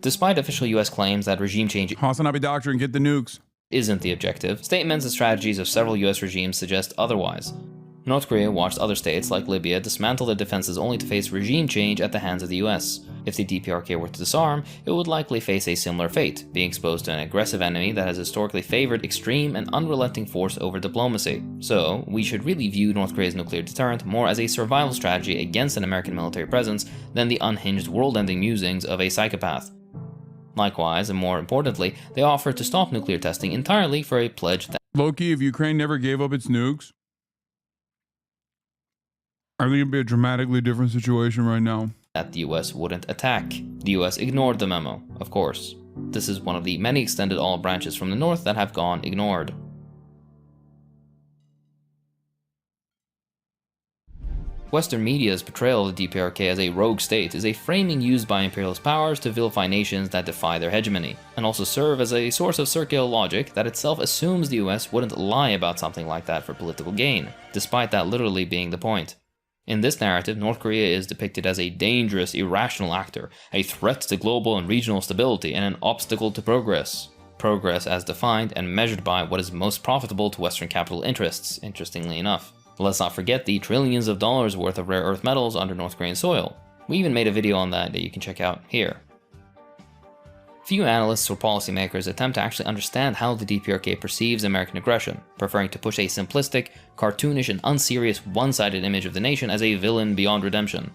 Despite official US claims that regime change Hasanabi doctrine, get the nukes, isn't the objective, statements and strategies of several US regimes suggest otherwise. North Korea watched other states like Libya dismantle their defenses only to face regime change at the hands of the US. If the DPRK were to disarm, it would likely face a similar fate, being exposed to an aggressive enemy that has historically favored extreme and unrelenting force over diplomacy. So, we should really view North Korea's nuclear deterrent more as a survival strategy against an American military presence than the unhinged world-ending musings of a psychopath. Likewise, and more importantly, they offer to stop nuclear testing entirely for a pledge that Loki, if Ukraine never gave up its nukes, I think it'd be a dramatically different situation right now. That the US wouldn't attack. The US ignored the memo, of course. This is one of the many extended olive branches from the north that have gone ignored. Western media's portrayal of the DPRK as a rogue state is a framing used by imperialist powers to vilify nations that defy their hegemony, and also serve as a source of circular logic that itself assumes the US wouldn't lie about something like that for political gain, despite that literally being the point. In this narrative, North Korea is depicted as a dangerous, irrational actor, a threat to global and regional stability, and an obstacle to progress. Progress as defined and measured by what is most profitable to Western capital interests, interestingly enough. Let's not forget the trillions of dollars worth of rare earth metals under North Korean soil. We even made a video on that you can check out here. Few analysts or policymakers attempt to actually understand how the DPRK perceives American aggression, preferring to push a simplistic, cartoonish, and unserious one-sided image of the nation as a villain beyond redemption.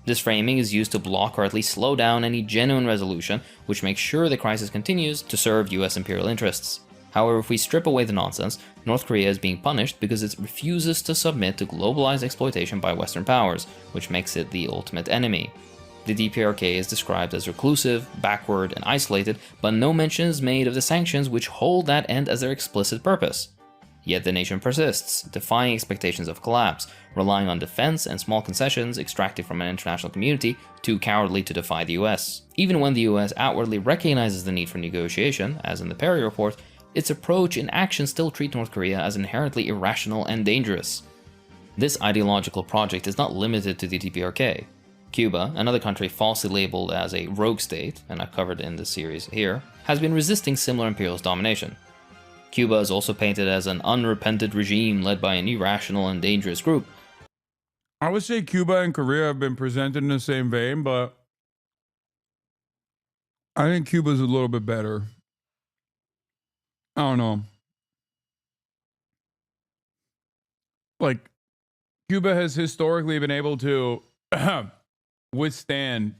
This framing is used to block or at least slow down any genuine resolution, which makes sure the crisis continues to serve US imperial interests. However, if we strip away the nonsense, North Korea is being punished because it refuses to submit to globalized exploitation by Western powers, which makes it the ultimate enemy. The DPRK is described as reclusive, backward, and isolated, but no mention is made of the sanctions which hold that end as their explicit purpose. Yet the nation persists, defying expectations of collapse, relying on defense and small concessions extracted from an international community too cowardly to defy the US. Even when the US outwardly recognizes the need for negotiation, as in the Perry report, its approach and action still treat North Korea as inherently irrational and dangerous. This ideological project is not limited to the DPRK. Cuba, another country falsely labeled as a rogue state, and I've covered in this series here, has been resisting similar imperialist domination. Cuba is also painted as an unrepentant regime led by an irrational and dangerous group. I would say Cuba and Korea have been presented in the same vein, but I think Cuba's a little bit better. I don't know. like Cuba has historically been able to withstand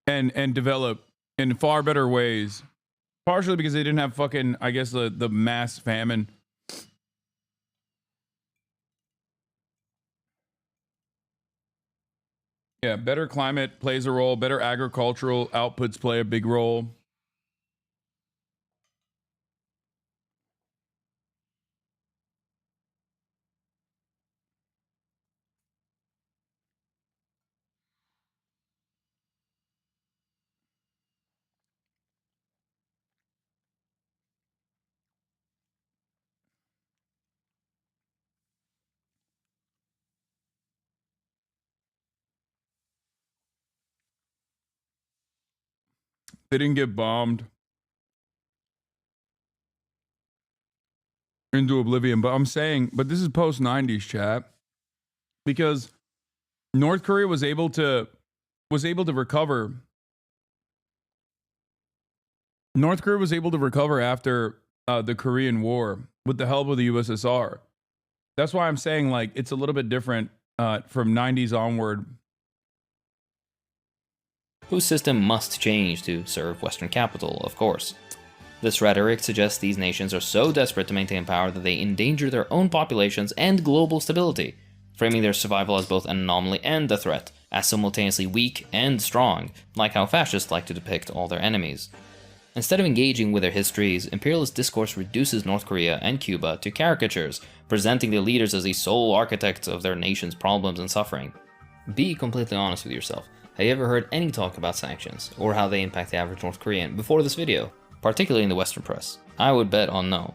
and develop in far better ways, partially because they didn't have fucking, I guess, the mass famine. Yeah, better climate plays a role. Better agricultural outputs play a big role. They didn't get bombed into oblivion. But I'm saying, but this is post 90s, chat, because North Korea was able to recover. North Korea was able to recover after the Korean War with the help of the USSR. That's why I'm saying, like, it's a little bit different from 90s onward. Whose system must change to serve Western capital, of course. This rhetoric suggests these nations are so desperate to maintain power that they endanger their own populations and global stability, framing their survival as both an anomaly and a threat, as simultaneously weak and strong, like how fascists like to depict all their enemies. Instead of engaging with their histories, imperialist discourse reduces North Korea and Cuba to caricatures, presenting their leaders as the sole architects of their nation's problems and suffering. Be completely honest with yourself. Have you ever heard any talk about sanctions, or how they impact the average North Korean before this video, particularly in the Western press? I would bet on no.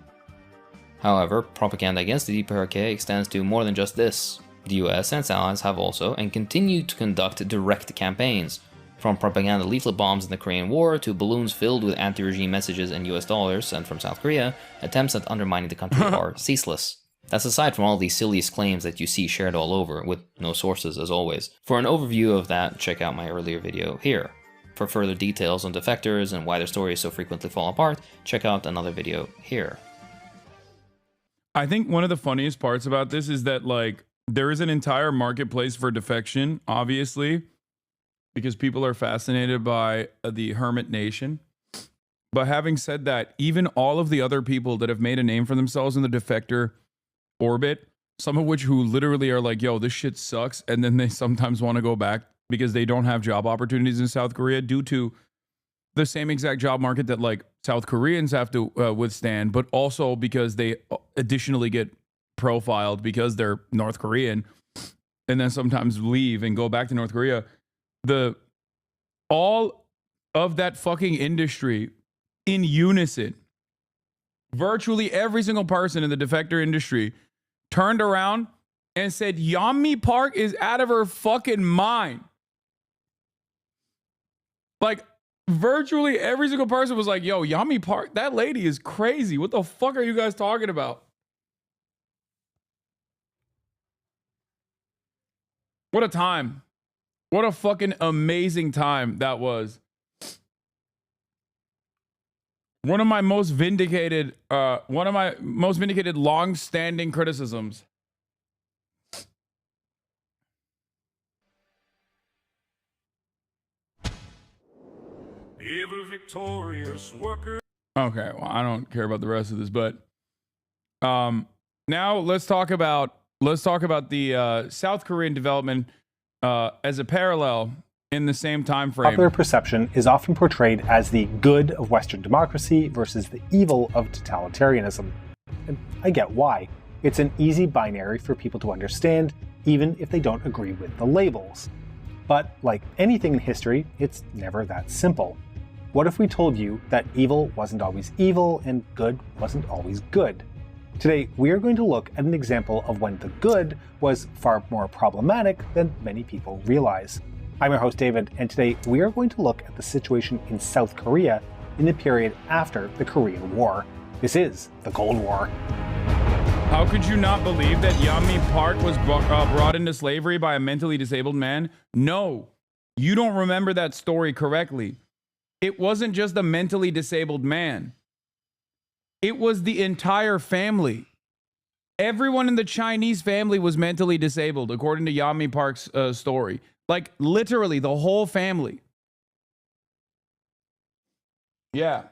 However, propaganda against the DPRK extends to more than just this. The US and its allies have also and continue to conduct direct campaigns, from propaganda leaflet bombs in the Korean War to balloons filled with anti-regime messages and US dollars sent from South Korea. Attempts at undermining the country are ceaseless. That's aside from all the silliest claims that you see shared all over, with no sources as always. For an overview of that, check out my earlier video here. For further details on defectors and why their stories so frequently fall apart, check out another video here. I think one of the funniest parts about this is that, like, there is an entire marketplace for defection, obviously, because people are fascinated by the hermit nation. But having said that, even all of the other people that have made a name for themselves in the defector orbit, some of which who literally are like, yo, this shit sucks, and then they sometimes want to go back because they don't have job opportunities in South Korea due to the same exact job market that, like, South Koreans have to withstand, but also because they additionally get profiled because they're North Korean and then sometimes leave and go back to North Korea. All of that fucking industry in unison, virtually every single person in the defector industry turned around and said, Yeon Park is out of her fucking mind. Like, virtually every single person was like, yo, Yeon Park, that lady is crazy. What the fuck are you guys talking about? What a time. What a fucking amazing time that was. One of my most vindicated long-standing criticisms. Victorious worker. Okay, well, I don't care about the rest of this, but now let's talk about the South Korean development as a parallel in the same time frame. Popular perception is often portrayed as the good of Western democracy versus the evil of totalitarianism. And I get why. It's an easy binary for people to understand, even if they don't agree with the labels. But like anything in history, it's never that simple. What if we told you that evil wasn't always evil and good wasn't always good? Today, we are going to look at an example of when the good was far more problematic than many people realize. I'm your host, David, and today we are going to look at the situation in South Korea in the period after the Korean War. This is the Cold War. How could you not believe that Yeon Park was brought into slavery by a mentally disabled man? No, you don't remember that story correctly. It wasn't just a mentally disabled man. It was the entire family. everyone in the Chinese family was mentally disabled, according to Yeol Park's story. Like, literally, the whole family. Yeah.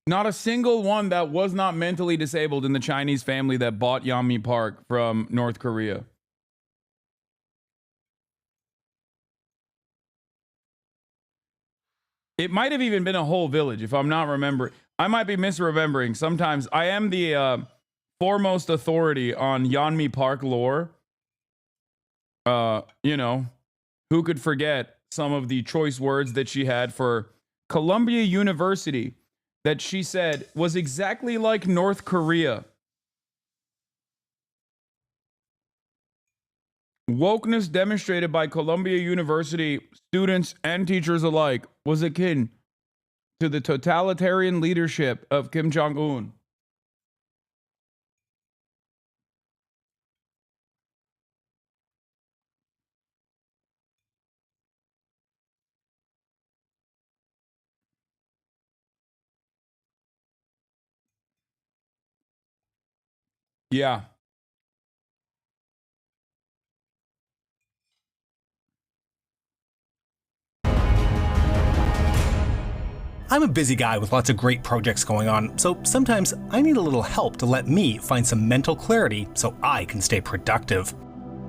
Not a single one that was not mentally disabled in the Chinese family that bought Yeol Park from North Korea. It might have even been a whole village, if I'm not remembering. I might be misremembering. Sometimes I am the foremost authority on Yeol Park lore. You know, who could forget some of the choice words that she had for Columbia University that she said was exactly like North Korea. Wokeness demonstrated by Columbia University students and teachers alike was akin to the totalitarian leadership of Kim Jong-un. Yeah. I'm a busy guy with lots of great projects going on, so sometimes I need a little help to let me find some mental clarity so I can stay productive.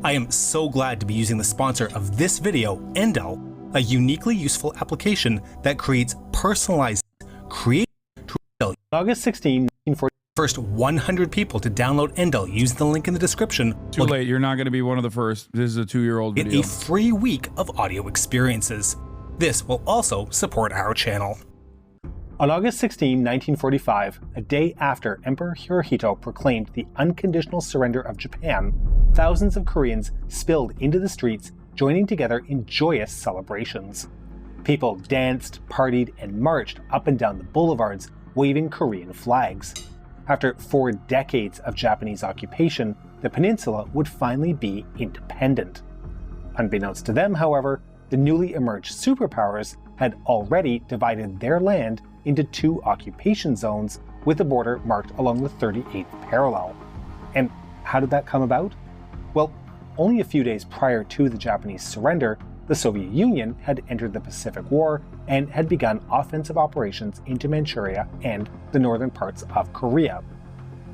I am so glad to be using the sponsor of this video, Endel, a uniquely useful application that creates personalized creative August 16, 1940. First 100 people to download Endel using the link in the description. Too late, you're not going to be one of the first. This is a 2-year-old video. Get a free week of audio experiences. This will also support our channel. On August 16, 1945, a day after Emperor Hirohito proclaimed the unconditional surrender of Japan, thousands of Koreans spilled into the streets, joining together in joyous celebrations. People danced, partied, and marched up and down the boulevards, waving Korean flags. After 4 decades of Japanese occupation, the peninsula would finally be independent. Unbeknownst to them, however, the newly emerged superpowers had already divided their land into 2 occupation zones with the border marked along the 38th parallel. And how did that come about? Well, only a few days prior to the Japanese surrender, the Soviet Union had entered the Pacific War and had begun offensive operations into Manchuria and the northern parts of Korea.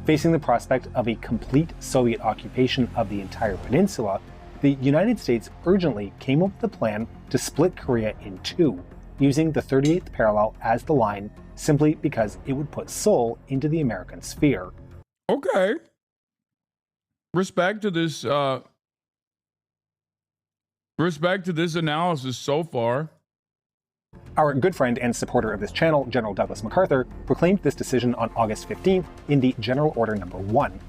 Facing the prospect of a complete Soviet occupation of the entire peninsula, the United States urgently came up with a plan to split Korea in 2, using the 38th parallel as the line simply because it would put Seoul into the American sphere. Okay. Respect to this analysis so far. Our good friend and supporter of this channel, General Douglas MacArthur, proclaimed this decision on August 15th in the General Order No. 1.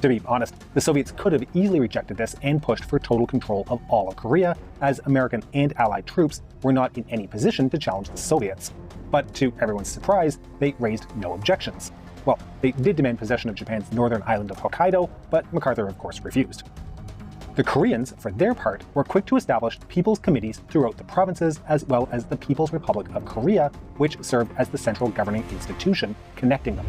To be honest, the Soviets could have easily rejected this and pushed for total control of all of Korea, as American and Allied troops were not in any position to challenge the Soviets. But to everyone's surprise, they raised no objections. Well, they did demand possession of Japan's northern island of Hokkaido, but MacArthur of course refused. The Koreans, for their part, were quick to establish people's committees throughout the provinces, as well as the People's Republic of Korea, which served as the central governing institution connecting them.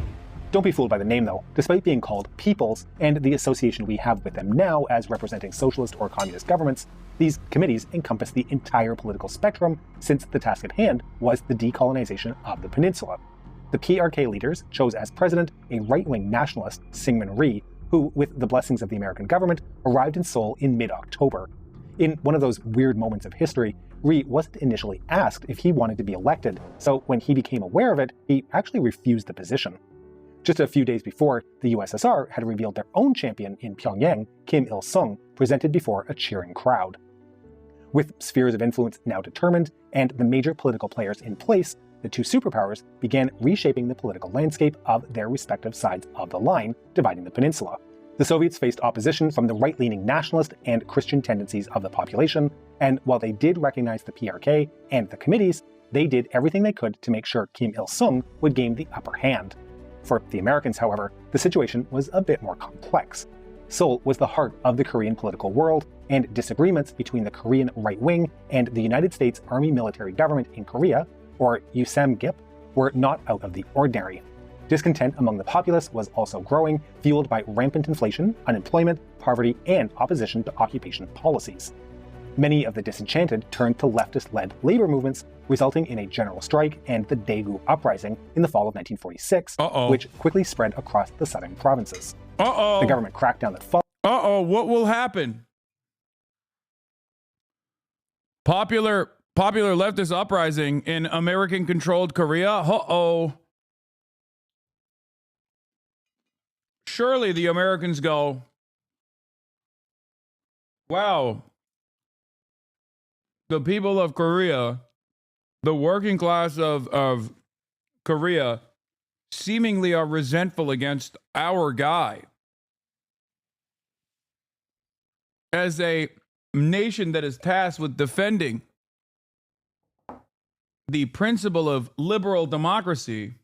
Don't be fooled by the name though. Despite being called peoples, and the association we have with them now as representing socialist or communist governments, these committees encompass the entire political spectrum, since the task at hand was the decolonization of the peninsula. The PRK leaders chose as president a right-wing nationalist, Syngman Rhee, who, with the blessings of the American government, arrived in Seoul in mid-October. In one of those weird moments of history, Rhee wasn't initially asked if he wanted to be elected, so when he became aware of it, he actually refused the position. Just a few days before, the USSR had revealed their own champion in Pyongyang, Kim Il-sung, presented before a cheering crowd. With spheres of influence now determined, and the major political players in place, the 2 superpowers began reshaping the political landscape of their respective sides of the line dividing the peninsula. The Soviets faced opposition from the right-leaning nationalist and Christian tendencies of the population, and while they did recognize the PRK and the committees, they did everything they could to make sure Kim Il-sung would gain the upper hand. For the Americans, however, the situation was a bit more complex. Seoul was the heart of the Korean political world, and disagreements between the Korean right wing and the United States Army military government in Korea, or USAMGIP, were not out of the ordinary. Discontent among the populace was also growing, fueled by rampant inflation, unemployment, poverty, and opposition to occupation policies. Many of the disenchanted turned to leftist-led labor movements, resulting in a general strike and the Daegu Uprising in the fall of 1946, which quickly spread across the southern provinces. The government crackdown that followed. What will happen? Popular leftist uprising in American-controlled Korea? Surely the Americans go, wow, the people of Korea, the working class of Korea, seemingly are resentful against our guy. As a nation that is tasked with defending the principle of liberal democracy,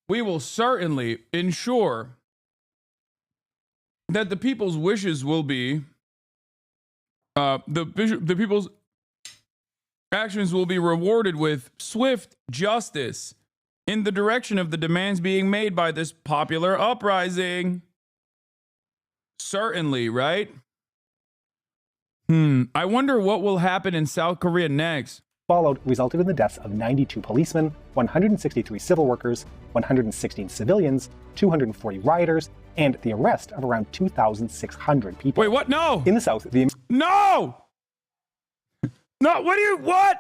we will certainly ensure that the people's wishes will be, the people's actions will be rewarded with swift justice in the direction of the demands being made by this popular uprising. Certainly, right? I wonder what will happen in South Korea next. Followed resulted in the deaths of 92 policemen, 163 civil workers, 116 civilians, 240 rioters, and the arrest of around 2,600 people. Wait, what? No! In the South, No! No, what?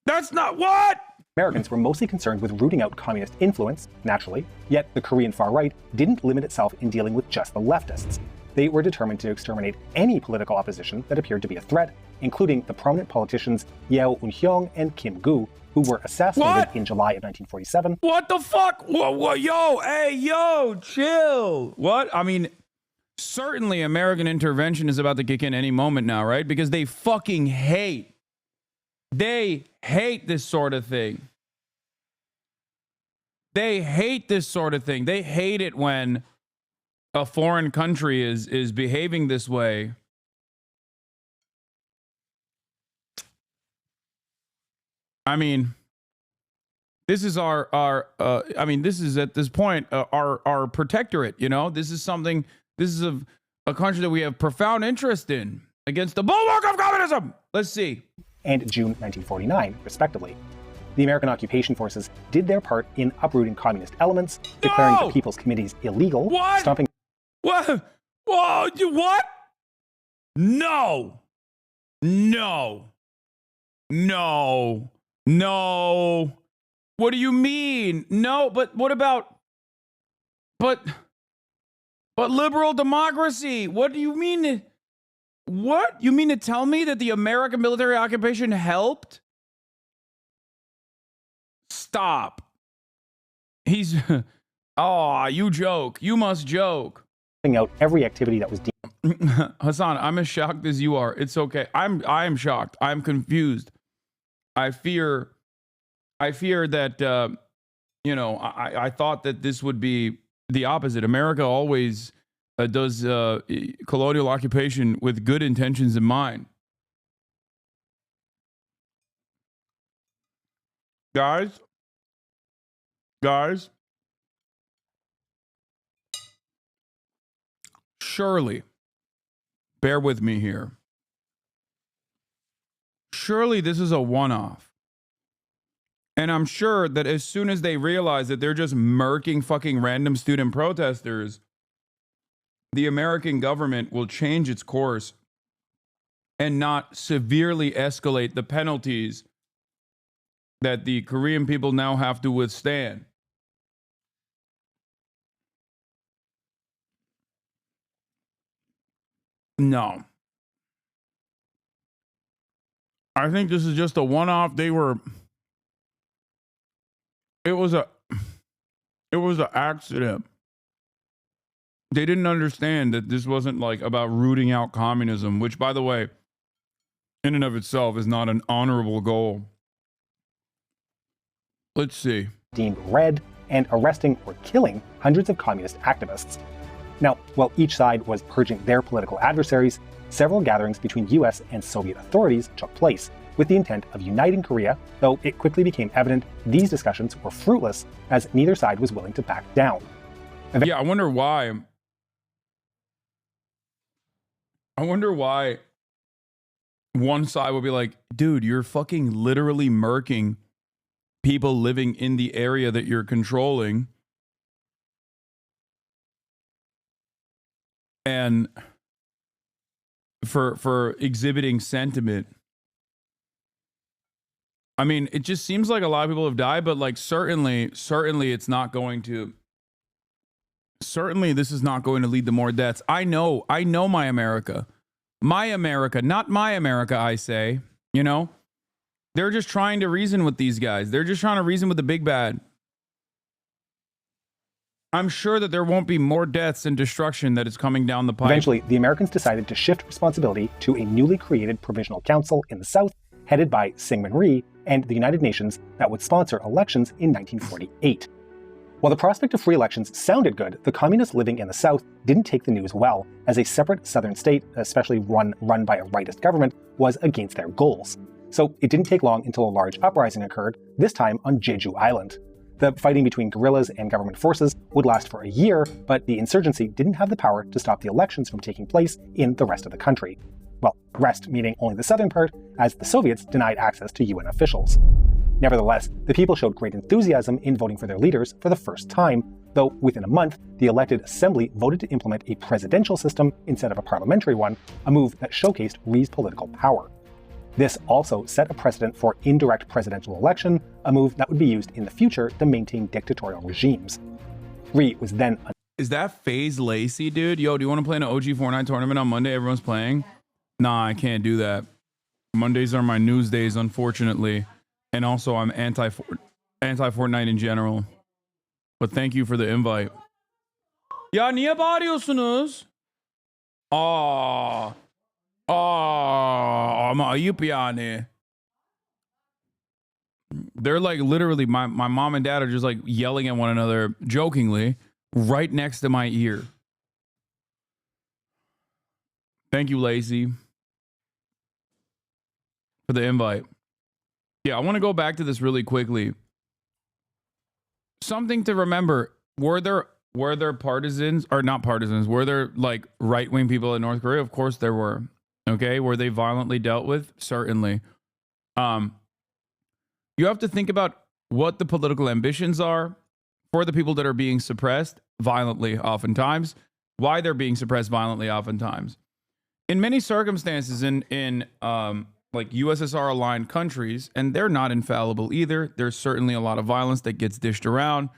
That's not what? Americans were mostly concerned with rooting out communist influence, naturally, yet the Korean far right didn't limit itself in dealing with just the leftists. They were determined to exterminate any political opposition that appeared to be a threat, including the prominent politicians Yeol and Kim Gu, who were assassinated in July of 1947. What the fuck? Yo, chill. What? I mean, certainly American intervention is about to kick in any moment now, right? Because they fucking hate. They hate this sort of thing. They hate this sort of thing. They hate it when a foreign country is behaving this way. I mean, this is this is at this point our protectorate, you know? This is a country that we have profound interest in against the bulwark of communism. Let's see. And June 1949, respectively. The American occupation forces did their part in uprooting communist elements, declaring the People's Committees illegal, stopping... What? Whoa, what? No. What do you mean? No, but what about... But liberal democracy. What do you mean? What? You mean to tell me that the American military occupation helped? Stop. He's... Oh, you joke. You must joke. Out every activity that was Hasan, I'm as shocked as you are. It's okay. I am shocked. I'm confused. I fear that I thought that this would be the opposite. America always does colonial occupation with good intentions in mind. Guys, surely, bear with me here. Surely this is a one-off. And I'm sure that as soon as they realize that they're just murking fucking random student protesters, the American government will change its course and not severely escalate the penalties that the Korean people now have to withstand. No. I think this is just a one-off. It was an accident. They didn't understand that this wasn't like about rooting out communism, which, by the way, in and of itself is not an honorable goal. Let's see. Deemed red and arresting or killing hundreds of communist activists. Now, while each side was purging their political adversaries, several gatherings between US and Soviet authorities took place, with the intent of uniting Korea, though it quickly became evident these discussions were fruitless as neither side was willing to back down. Yeah, I wonder why. I wonder why one side would be like, dude, you're fucking literally murking people living in the area that you're controlling. And for exhibiting sentiment. I mean, it just seems like a lot of people have died, but like certainly it's not going to. Certainly this is not going to lead to more deaths. I know my America. My America, not my America, I say. You know? They're just trying to reason with these guys. They're just trying to reason with the big bad. I'm sure that there won't be more deaths and destruction that is coming down the pipe. Eventually, the Americans decided to shift responsibility to a newly created provisional council in the South, headed by Syngman Rhee and the United Nations, that would sponsor elections in 1948. While the prospect of free elections sounded good, the communists living in the South didn't take the news well, as a separate southern state, especially run by a rightist government, was against their goals. So it didn't take long until a large uprising occurred, this time on Jeju Island. The fighting between guerrillas and government forces would last for a year, but the insurgency didn't have the power to stop the elections from taking place in the rest of the country. Well, rest meaning only the southern part, as the Soviets denied access to UN officials. Nevertheless, the people showed great enthusiasm in voting for their leaders for the first time, though within a month, the elected assembly voted to implement a presidential system instead of a parliamentary one, a move that showcased Rhee's political power. This also set a precedent for indirect presidential election, a move that would be used in the future to maintain dictatorial regimes. Rhee was then... Is that FaZe Lacey, dude? Yo, do you want to play in an OG Fortnite tournament on Monday? Everyone's playing? Nah, I can't do that. Mondays are my news days, unfortunately. And also, I'm anti-Fortnite in general. But thank you for the invite. Ya niye bağırıyorsunuz? Ama ayıp yani. They're like literally, my mom and dad are just like yelling at one another jokingly right next to my ear. Thank you, Lacey, for the invite. Yeah, I want to go back to this really quickly. Something to remember, were there partisans, or not partisans, were there like right-wing people in North Korea? Of course there were. Okay, were they violently dealt with? Certainly. You have to think about what the political ambitions are for the people that are being suppressed violently oftentimes, why they're being suppressed violently oftentimes. In many circumstances in like USSR aligned countries, and they're not infallible either, there's certainly a lot of violence that gets dished around,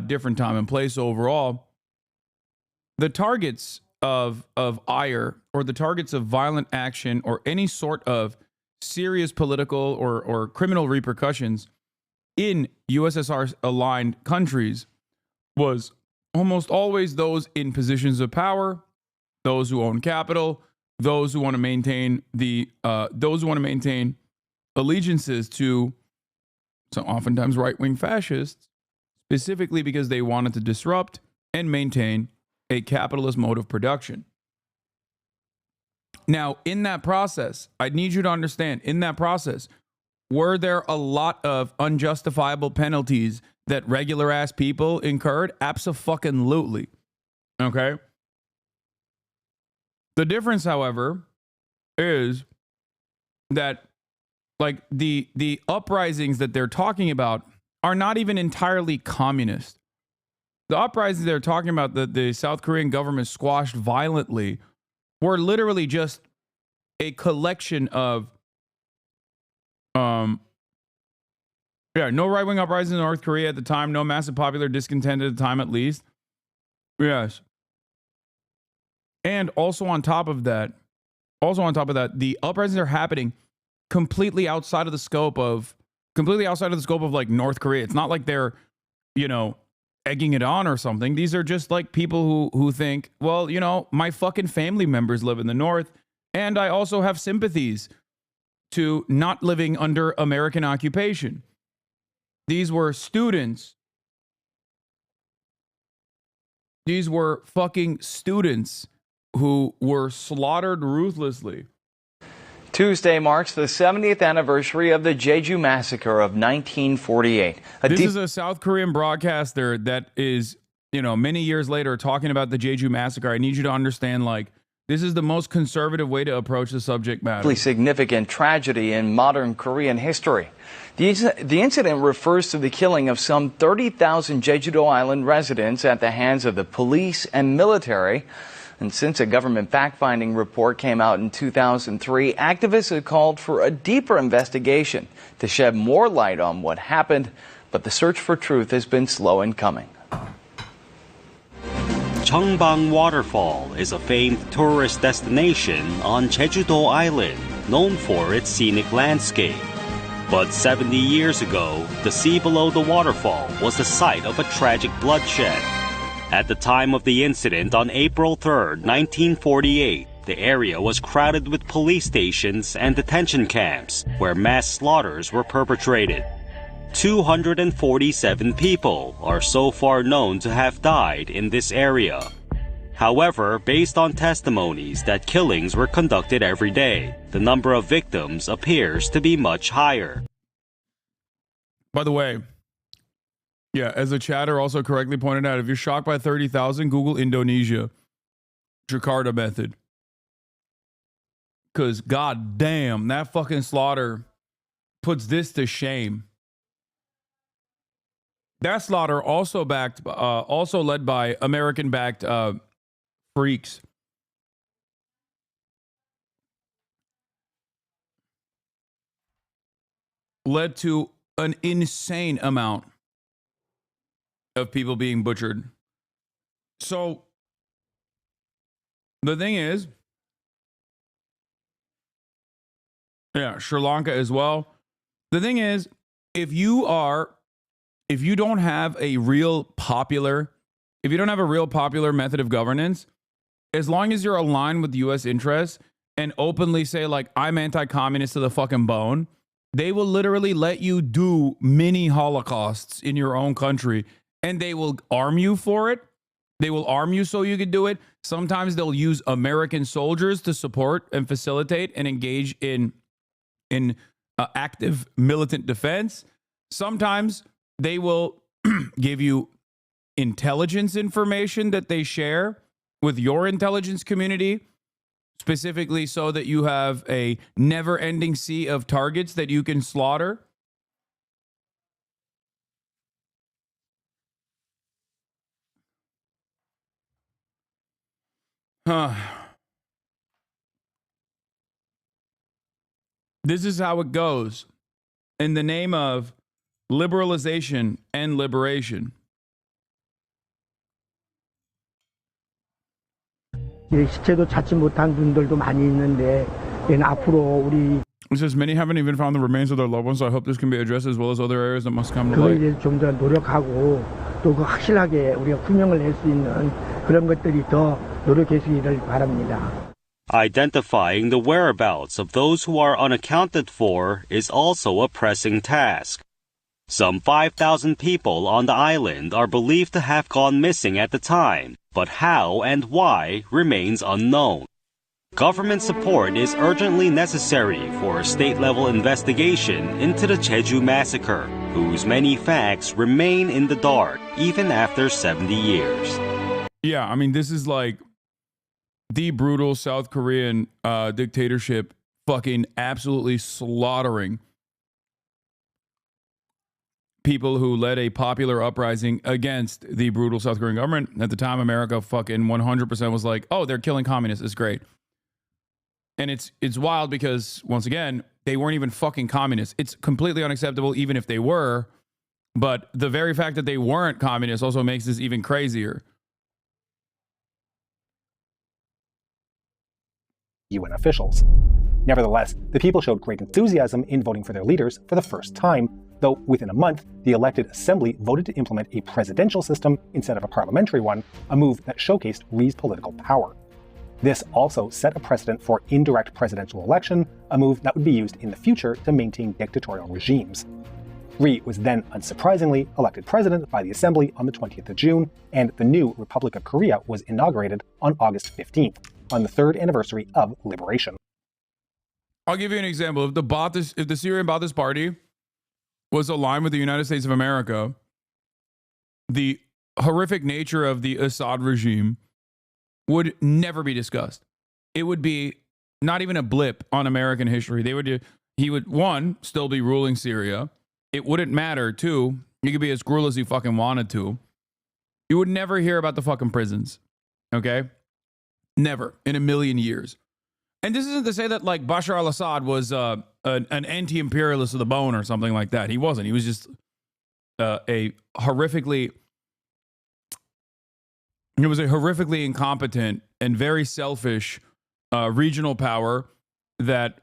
different time and place overall. The targets of ire, or the targets of violent action, or any sort of serious political or criminal repercussions in USSR aligned countries was almost always those in positions of power, those who own capital, those who want to maintain allegiances to, so oftentimes right-wing fascists, specifically because they wanted to disrupt and maintain a capitalist mode of production. Now, in that process, I need you to understand, in that process, were there a lot of unjustifiable penalties that regular ass people incurred? Abso-fucking-lutely. Okay? The difference, however, is that like the uprisings that they're talking about are not even entirely communist. The uprisings they're talking about that the South Korean government squashed violently were literally just a collection of no right-wing uprisings in North Korea at the time, no massive popular discontent at the time at least. Yes. And also on top of that, the uprisings are happening completely outside of the scope of like North Korea. It's not like they're, egging it on or something. These are just like people who think, well, my fucking family members live in the North, and I also have sympathies to not living under American occupation. These were students. These were fucking students who were slaughtered ruthlessly. Tuesday marks the 70th anniversary of the Jeju Massacre of 1948. This is a South Korean broadcaster that is, many years later talking about the Jeju Massacre. I need you to understand, this is the most conservative way to approach the subject matter. Significant tragedy in modern Korean history. The incident refers to the killing of some 30,000 Jeju-do Island residents at the hands of the police and military. And since a government fact-finding report came out in 2003, activists have called for a deeper investigation to shed more light on what happened, but the search for truth has been slow in coming. Cheongbang Waterfall is a famed tourist destination on Jeju-do Island, known for its scenic landscape. But 70 years ago, the sea below the waterfall was the site of a tragic bloodshed. At the time of the incident on April 3, 1948, the area was crowded with police stations and detention camps where mass slaughters were perpetrated. 247 people are so far known to have died in this area. However, based on testimonies that killings were conducted every day, the number of victims appears to be much higher. By the way, as the chatter also correctly pointed out, if you're shocked by 30,000, Google Indonesia, Jakarta method. Because god damn, that fucking slaughter puts this to shame. That slaughter also led by American-backed freaks. Led to an insane amount of people being butchered. So the thing is, Sri Lanka as well. The thing is, if you don't have a real popular method of governance, as long as you're aligned with U.S. interests and openly say, I'm anti-communist to the fucking bone, they will literally let you do mini holocausts in your own country, and they will arm you for it. They will arm you so you can do it. Sometimes they'll use American soldiers to support and facilitate and engage in active militant defense. Sometimes they will give you intelligence information that they share with your intelligence community, specifically so that you have a never-ending sea of targets that you can slaughter. This is how it goes in the name of liberalization and liberation. 시체도 찾지 못한 분들도 많이 있는데 앞으로 우리 It says many haven't even found the remains of their loved ones, so I hope this can be addressed as well as other areas that must come to light. 그걸 좀 더 노력하고 또 그 확실하게 우리가 규명을 낼 수 있는 그런 것들이 더 노력해주기를 바랍니다. Identifying the whereabouts of those who are unaccounted for is also a pressing task. Some 5,000 people on the island are believed to have gone missing at the time, but how and why remains unknown. Government support is urgently necessary for a state-level investigation into the Jeju massacre, whose many facts remain in the dark even after 70 years. Yeah, I mean, this is like the brutal South Korean dictatorship fucking absolutely slaughtering people who led a popular uprising against the brutal South Korean government. At the time, America fucking 100% was like, oh, they're killing communists. It's great. And it's wild because, once again, they weren't even fucking communists. It's completely unacceptable even if they were. But the very fact that they weren't communists also makes this even crazier. UN officials. Nevertheless, the people showed great enthusiasm in voting for their leaders for the first time, though within a month, the elected assembly voted to implement a presidential system instead of a parliamentary one, a move that showcased Ri's political power. This also set a precedent for indirect presidential election, a move that would be used in the future to maintain dictatorial regimes. Ri was then, unsurprisingly, elected president by the assembly on the 20th of June, and the new Republic of Korea was inaugurated on August 15th, on the third anniversary of liberation. I'll give you an example. If the Syrian Ba'athist Party was aligned with the United States of America, the horrific nature of the Assad regime would never be discussed. It would be not even a blip on American history. He would, one, still be ruling Syria. It wouldn't matter. Two, he could be as cruel as he fucking wanted to. You would never hear about the fucking prisons. Okay? Never in a million years. And this isn't to say that like Bashar al-Assad was an anti-imperialist of the bone or something like that. He wasn't. He was just a horrifically incompetent and very selfish regional power that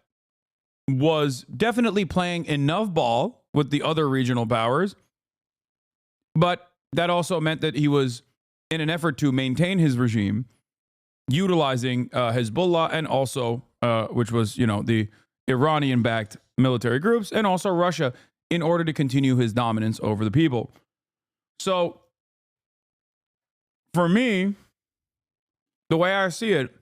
was definitely playing enough ball with the other regional powers, but that also meant that he was, in an effort to maintain his regime, utilizing Hezbollah and also, which was, the Iranian-backed military groups, and also Russia in order to continue his dominance over the people. So, for me, the way I see it,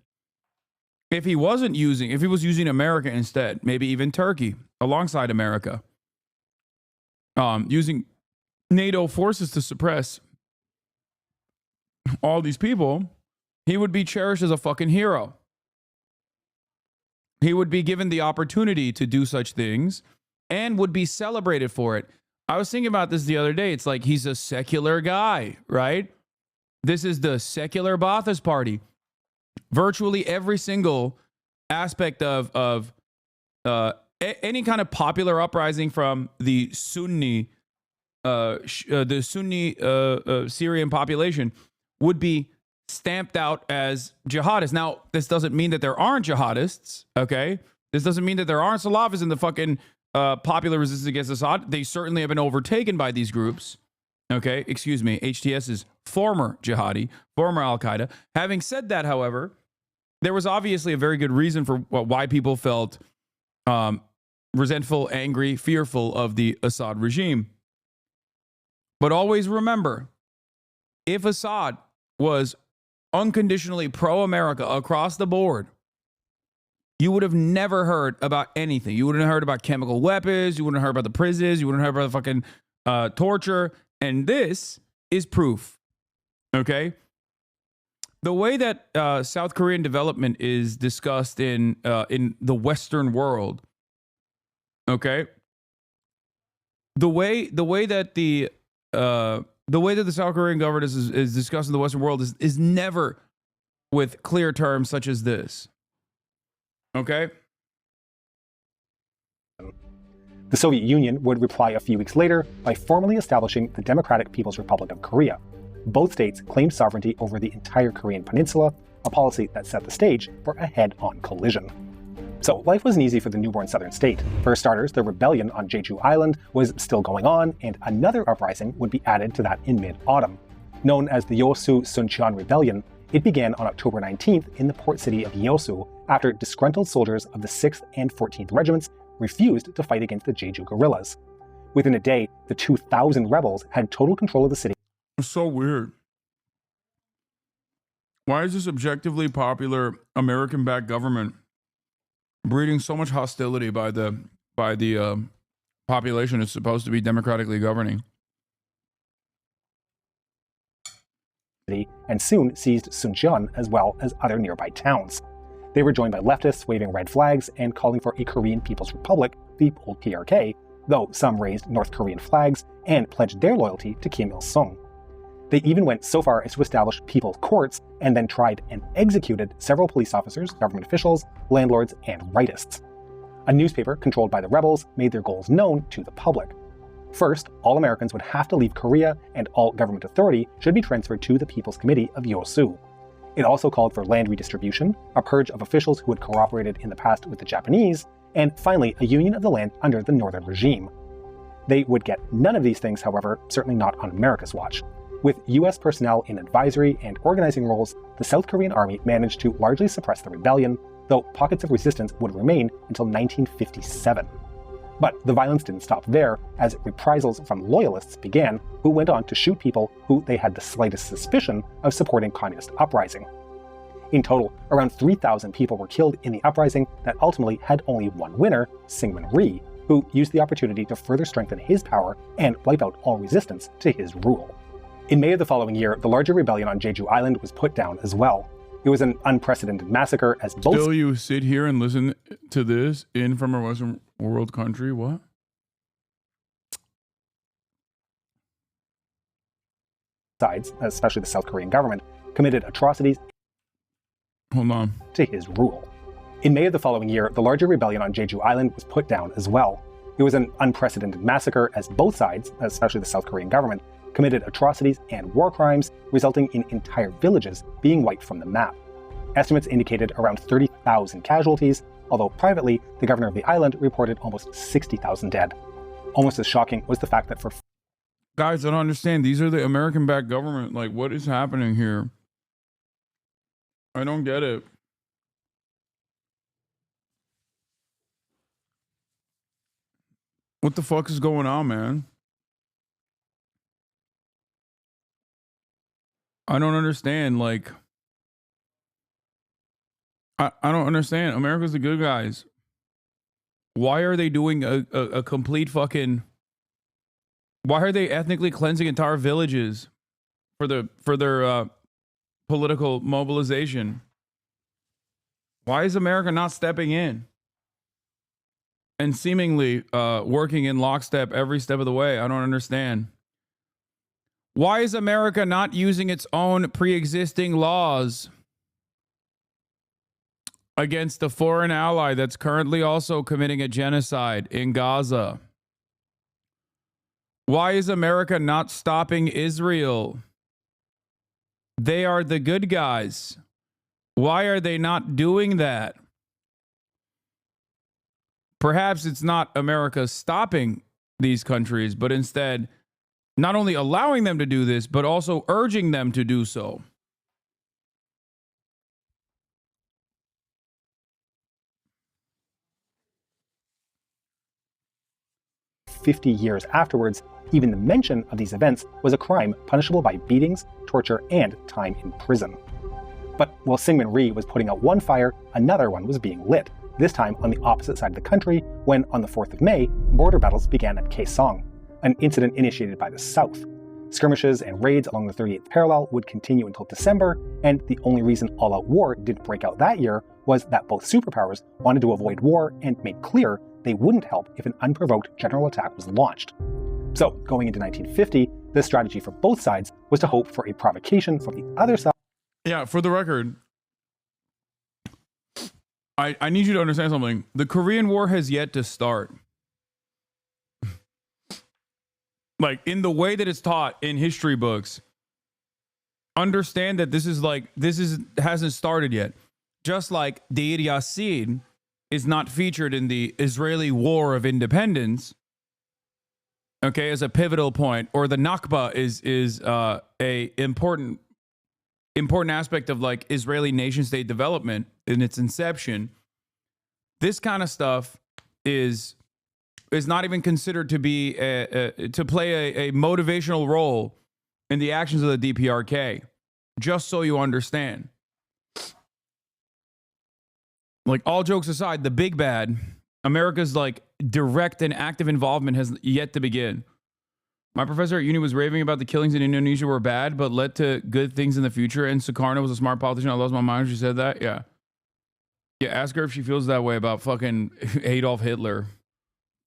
if he was using America instead, maybe even Turkey alongside America, using NATO forces to suppress all these people, he would be cherished as a fucking hero. He would be given the opportunity to do such things and would be celebrated for it. I was thinking about this the other day. It's like he's a secular guy, right? This is the secular Ba'athist Party. Virtually every single aspect of any kind of popular uprising from the Sunni Syrian population would be stamped out as jihadists. Now, this doesn't mean that there aren't jihadists, okay? This doesn't mean that there aren't Salafists in the fucking popular resistance against Assad. They certainly have been overtaken by these groups, okay? Excuse me, HTS is former jihadi, former Al-Qaeda. Having said that, however, there was obviously a very good reason for why people felt resentful, angry, fearful of the Assad regime. But always remember, if Assad was unconditionally pro-America across the board, you would have never heard about anything. You wouldn't have heard about chemical weapons. You wouldn't have heard about the prisons. You wouldn't have heard about the fucking torture. And this is proof, okay? The way that South Korean development is discussed in the Western world, okay? The way that the South Korean government is discussed in the Western world is never with clear terms such as this. Okay? The Soviet Union would reply a few weeks later by formally establishing the Democratic People's Republic of Korea. Both states claimed sovereignty over the entire Korean peninsula, a policy that set the stage for a head-on collision. So life wasn't easy for the newborn southern state. For starters, the rebellion on Jeju Island was still going on, and another uprising would be added to that in mid-autumn. Known as the Yeosu Suncheon Rebellion, it began on October 19th in the port city of Yeosu after disgruntled soldiers of the 6th and 14th Regiments refused to fight against the Jeju guerrillas. Within a day, the 2,000 rebels had total control of the city. It's so weird. Why is this objectively popular American-backed government breeding so much hostility by the population it's supposed to be democratically governing? And soon seized Suncheon as well as other nearby towns. They were joined by leftists waving red flags and calling for a Korean People's Republic, the old PRK, though some raised North Korean flags and pledged their loyalty to Kim Il-sung. They even went so far as to establish people's courts and then tried and executed several police officers, government officials, landlords, and rightists. A newspaper controlled by the rebels made their goals known to the public. First, all Americans would have to leave Korea and all government authority should be transferred to the People's Committee of Yeosu. It also called for land redistribution, a purge of officials who had cooperated in the past with the Japanese, and finally a union of the land under the Northern regime. They would get none of these things, however, certainly not on America's watch. With US personnel in advisory and organizing roles, the South Korean army managed to largely suppress the rebellion, though pockets of resistance would remain until 1957. But the violence didn't stop there, as reprisals from loyalists began, who went on to shoot people who they had the slightest suspicion of supporting communist uprising. In total, around 3,000 people were killed in the uprising that ultimately had only one winner, Syngman Rhee, who used the opportunity to further strengthen his power and wipe out all resistance to his rule. In May of the following year, the larger rebellion on Jeju Island was put down as well. It was an unprecedented massacre as both— Still you sit here and listen to this in from a Western world country? What? sides, especially the South Korean government, committed atrocities to his rule. In May of the following year, the larger rebellion on Jeju Island was put down as well. It was an unprecedented massacre as both sides, especially the South Korean government, committed atrocities and war crimes, resulting in entire villages being wiped from the map. Estimates indicated around 30,000 casualties, although privately, the governor of the island reported almost 60,000 dead. Almost as shocking was the fact that for— Guys, I don't understand. These are the American-backed government. Like, what is happening here? I don't get it. What the fuck is going on, man? I don't understand. Like, I don't understand. America's the good guys. Why are they doing a complete fucking... Why are they ethnically cleansing entire villages for their political mobilization? Why is America not stepping in and seemingly working in lockstep every step of the way? I don't understand. Why is America not using its own pre-existing laws against a foreign ally that's currently also committing a genocide in Gaza? Why is America not stopping Israel? They are the good guys. Why are they not doing that? Perhaps it's not America stopping these countries, but instead not only allowing them to do this, but also urging them to do so. "50 years afterwards, even the mention of these events was a crime punishable by beatings, torture, and time in prison. But while Syngman Rhee was putting out one fire, another one was being lit, this time on the opposite side of the country when, on the 4th of May, border battles began at Kaesong, an incident initiated by the South. Skirmishes and raids along the 38th parallel would continue until December, and the only reason all-out war didn't break out that year was that both superpowers wanted to avoid war and made clear they wouldn't help if an unprovoked general attack was launched. So, going into 1950, the strategy for both sides was to hope for a provocation from the other side. Yeah, for the record, I need you to understand something. The Korean War has yet to start. Like, in the way that it's taught in history books, understand that this hasn't started yet. Just like Deir Yassin is not featured in the Israeli War of Independence, okay, as a pivotal point, or the Nakba is a important aspect of like Israeli nation state development in its inception. This kind of stuff is not even considered to be to play a motivational role in the actions of the DPRK. Just so you understand. Like, all jokes aside, the big bad, America's like direct and active involvement has yet to begin. My professor at uni was raving about the killings in Indonesia were bad, but led to good things in the future. And Sukarno was a smart politician. I lost my mind when she said that. Yeah. Yeah, ask her if she feels that way about fucking Adolf Hitler.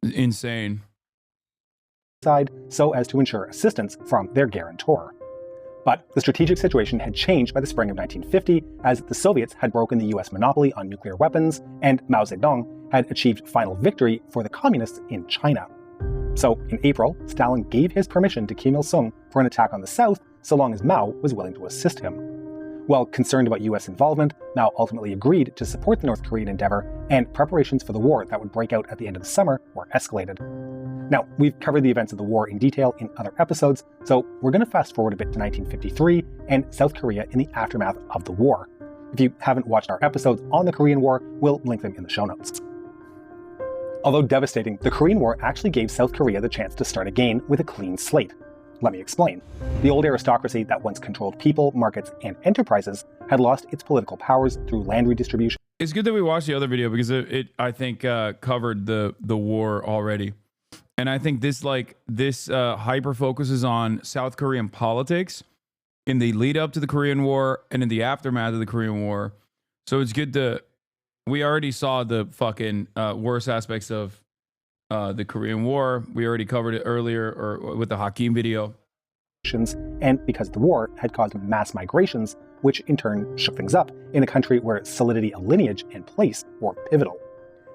Insane. Side, so as to ensure assistance from their guarantor. But the strategic situation had changed by the spring of 1950, as the Soviets had broken the US monopoly on nuclear weapons, and Mao Zedong had achieved final victory for the communists in China. So, in April, Stalin gave his permission to Kim Il-sung for an attack on the South, so long as Mao was willing to assist him. While concerned about US involvement, Mao ultimately agreed to support the North Korean endeavor, and preparations for the war that would break out at the end of the summer were escalated. Now, we've covered the events of the war in detail in other episodes, so we're going to fast forward a bit to 1953 and South Korea in the aftermath of the war. If you haven't watched our episodes on the Korean War, we'll link them in the show notes. Although devastating, the Korean War actually gave South Korea the chance to start again with a clean slate. Let me explain. The old aristocracy that once controlled people, markets, and enterprises had lost its political powers through land redistribution. It's good that we watched the other video because it I think covered the war already, and I think this hyper focuses on South Korean politics in the lead up to the Korean War and in the aftermath of the Korean War. So it's good to we already saw the fucking worst aspects of the Korean War. We already covered it earlier or with the Hakim video. And because the war had caused mass migrations, which in turn shook things up in a country where solidity of lineage and place were pivotal.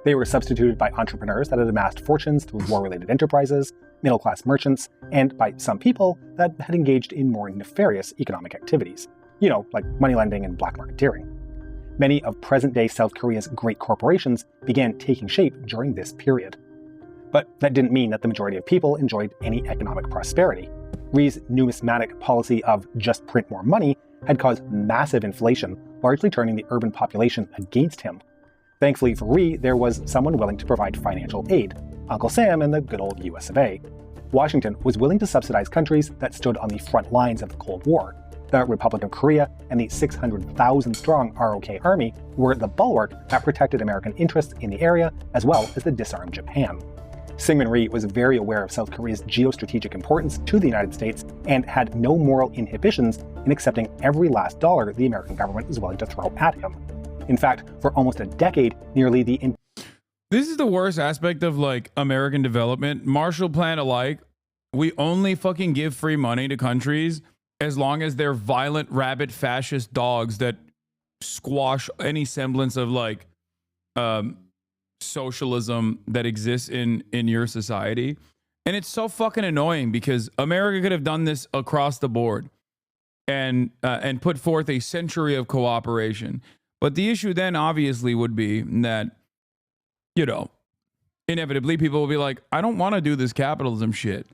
They were substituted by entrepreneurs that had amassed fortunes through war-related enterprises, middle-class merchants, and by some people that had engaged in more nefarious economic activities. You know, like money lending and black marketeering. Many of present-day South Korea's great corporations began taking shape during this period. But that didn't mean that the majority of people enjoyed any economic prosperity. Rhee's numismatic policy of just print more money had caused massive inflation, largely turning the urban population against him. Thankfully for Rhee, there was someone willing to provide financial aid, Uncle Sam and the good old US of A. Washington was willing to subsidize countries that stood on the front lines of the Cold War. The Republic of Korea and the 600,000-strong ROK Army were the bulwark that protected American interests in the area, as well as the disarmed Japan. Syngman Rhee was very aware of South Korea's geostrategic importance to the United States and had no moral inhibitions in accepting every last dollar the American government was willing to throw at him. In fact, for almost a decade, nearly the This is the worst aspect of like American development. Marshall Plan alike, we only fucking give free money to countries as long as they're violent, rabid, fascist dogs that squash any semblance of like socialism that exists in your society. And it's so fucking annoying because America could have done this across the board and put forth a century of cooperation. But the issue then obviously would be that, you know, inevitably people will be like, I don't want to do this capitalism shit.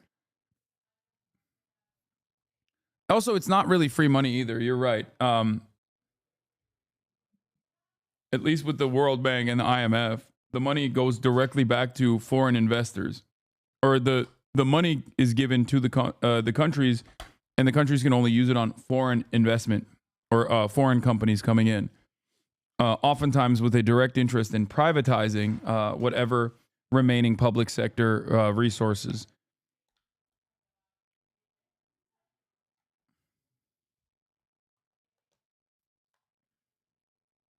Also, it's not really free money either. You're right. At least with the World Bank and the IMF, the money goes directly back to foreign investors, or the money is given to the countries, and the countries can only use it on foreign investment or foreign companies coming in. Oftentimes with a direct interest in privatizing whatever remaining public sector resources.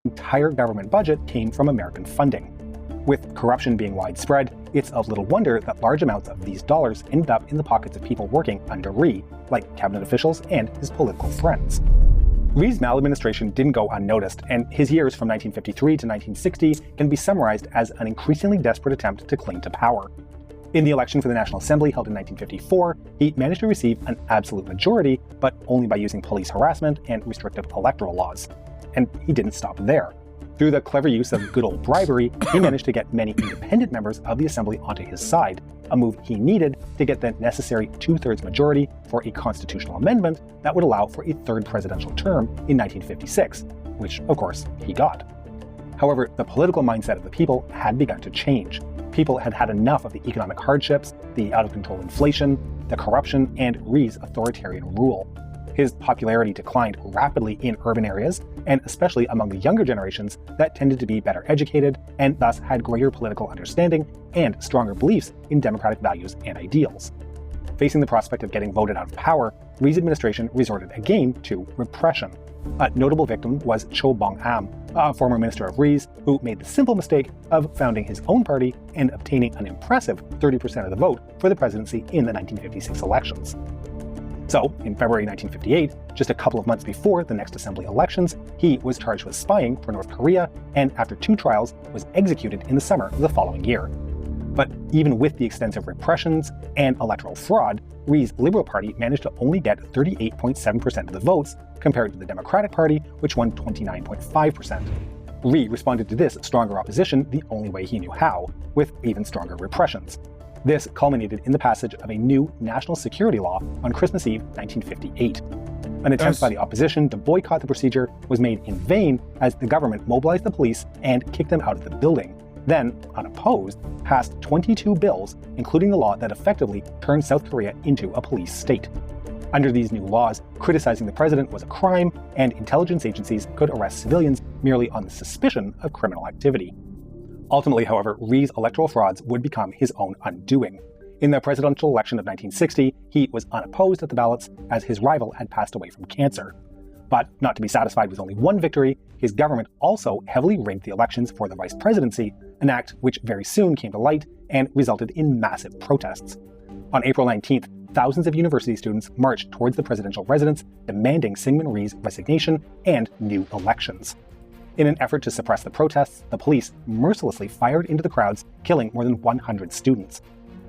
Entire government budget came from American funding. With corruption being widespread, it's of little wonder that large amounts of these dollars ended up in the pockets of people working under Rhee, like cabinet officials and his political friends. Rhee's maladministration didn't go unnoticed, and his years from 1953 to 1960 can be summarized as an increasingly desperate attempt to cling to power. In the election for the National Assembly held in 1954, he managed to receive an absolute majority, but only by using police harassment and restrictive electoral laws. And he didn't stop there. Through the clever use of good old bribery, he managed to get many independent members of the Assembly onto his side, a move he needed to get the necessary two-thirds majority for a constitutional amendment that would allow for a third presidential term in 1956, which, of course, he got. However, the political mindset of the people had begun to change. People had had enough of the economic hardships, the out-of-control inflation, the corruption, and Rhee's authoritarian rule. His popularity declined rapidly in urban areas, and especially among the younger generations that tended to be better educated and thus had greater political understanding and stronger beliefs in democratic values and ideals. Facing the prospect of getting voted out of power, Rhee's administration resorted again to repression. A notable victim was Cho Bong-am, a former minister of Rhee's, who made the simple mistake of founding his own party and obtaining an impressive 30% of the vote for the presidency in the 1956 elections. So, in February 1958, just a couple of months before the next assembly elections, he was charged with spying for North Korea and, after 2 trials, was executed in the summer of the following year. But even with the extensive repressions and electoral fraud, Rhee's Liberal Party managed to only get 38.7% of the votes, compared to the Democratic Party, which won 29.5%. Rhee responded to this stronger opposition the only way he knew how, with even stronger repressions. This culminated in the passage of a new national security law on Christmas Eve 1958. An attempt by the opposition to boycott the procedure was made in vain as the government mobilized the police and kicked them out of the building. then, unopposed, passed 22 bills, including the law that effectively turned South Korea into a police state. Under these new laws, criticizing the president was a crime, and intelligence agencies could arrest civilians merely on the suspicion of criminal activity. Ultimately, however, Rhee's electoral frauds would become his own undoing. In the presidential election of 1960, he was unopposed at the ballots as his rival had passed away from cancer. But not to be satisfied with only one victory, his government also heavily rigged the elections for the vice presidency, an act which very soon came to light and resulted in massive protests. On April 19th, thousands of university students marched towards the presidential residence, demanding Syngman Rhee's resignation and new elections. In an effort to suppress the protests, the police mercilessly fired into the crowds, killing more than 100 students.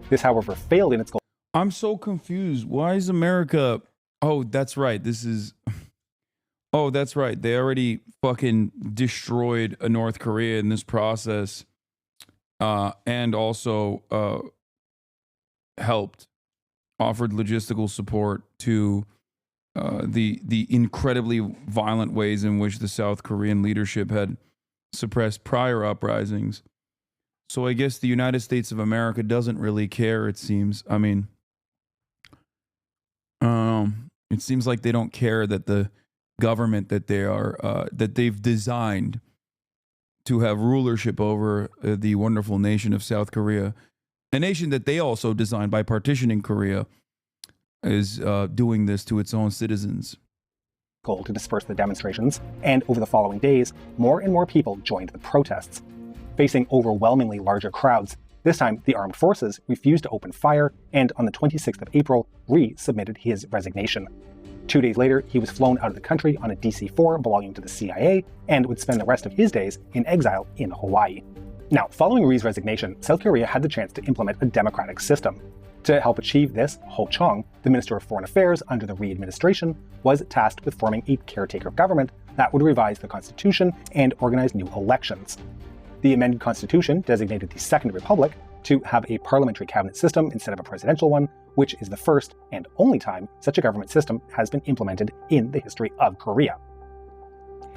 This, however, failed in its goal. I'm so confused. Why is America... Oh, that's right. Oh, that's right. They already fucking destroyed North Korea in this process, and also offered logistical support to the incredibly violent ways in which the South Korean leadership had suppressed prior uprisings. So I guess the United States of America doesn't really care, it seems. I mean, it seems like they don't care that the government that they've designed to have rulership over the wonderful nation of South Korea, a nation that they also designed by partitioning Korea, is doing this to its own citizens. Goal to disperse the demonstrations, and over the following days, more and more people joined the protests. Facing overwhelmingly larger crowds, this time the armed forces refused to open fire, and on the 26th of April, Rhee submitted his resignation. 2 days later, he was flown out of the country on a DC-4 belonging to the CIA, and would spend the rest of his days in exile in Hawaii. Now, following Rhee's resignation, South Korea had the chance to implement a democratic system. To help achieve this, Ho Chung, the Minister of Foreign Affairs under the Rhee administration, was tasked with forming a caretaker government that would revise the constitution and organize new elections. The amended constitution designated the Second Republic to have a parliamentary cabinet system instead of a presidential one, which is the first and only time such a government system has been implemented in the history of Korea.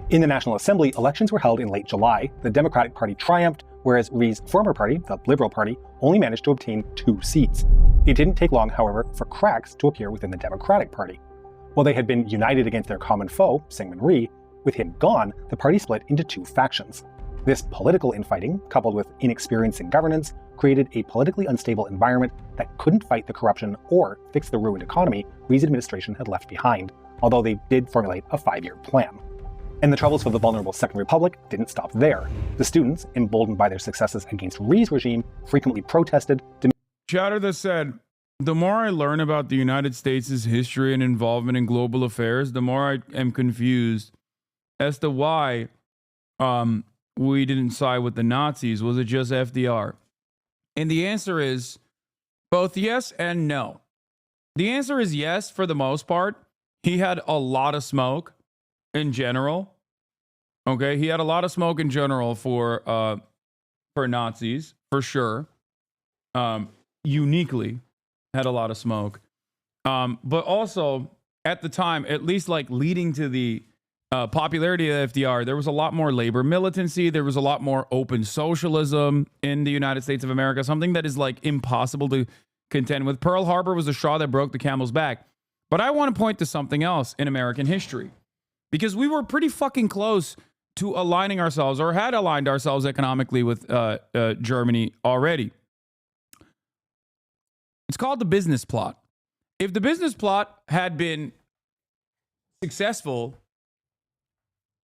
In the National Assembly, elections were held in late July. The Democratic Party triumphed, whereas Rhee's former party, the Liberal Party, only managed to obtain 2 seats. It didn't take long, however, for cracks to appear within the Democratic Party. While they had been united against their common foe, Syngman Rhee, with him gone, the party split into 2 factions. This political infighting, coupled with inexperience in governance, created a politically unstable environment that couldn't fight the corruption or fix the ruined economy Rhee's administration had left behind, although they did formulate a 5-year plan. And the troubles for the vulnerable Second Republic didn't stop there. The students, emboldened by their successes against Rhee's regime, frequently protested. Chatter said, the more I learn about the United States' history and involvement in global affairs, the more I am confused as to why we didn't side with the Nazis. Was it just FDR? And the answer is both yes and no. The answer is yes for the most part. He had a lot of smoke in general. Okay, he had a lot of smoke in general for Nazis, for sure. Uniquely had a lot of smoke. But also at the time, at least like leading to the popularity of FDR, there was a lot more labor militancy. There was a lot more open socialism in the United States of America, something that is like impossible to contend with. Pearl Harbor was the straw that broke the camel's back. But I want to point to something else in American history, because we were pretty fucking close to aligning ourselves, or had aligned ourselves economically with Germany already. It's called the business plot. If the business plot had been successful,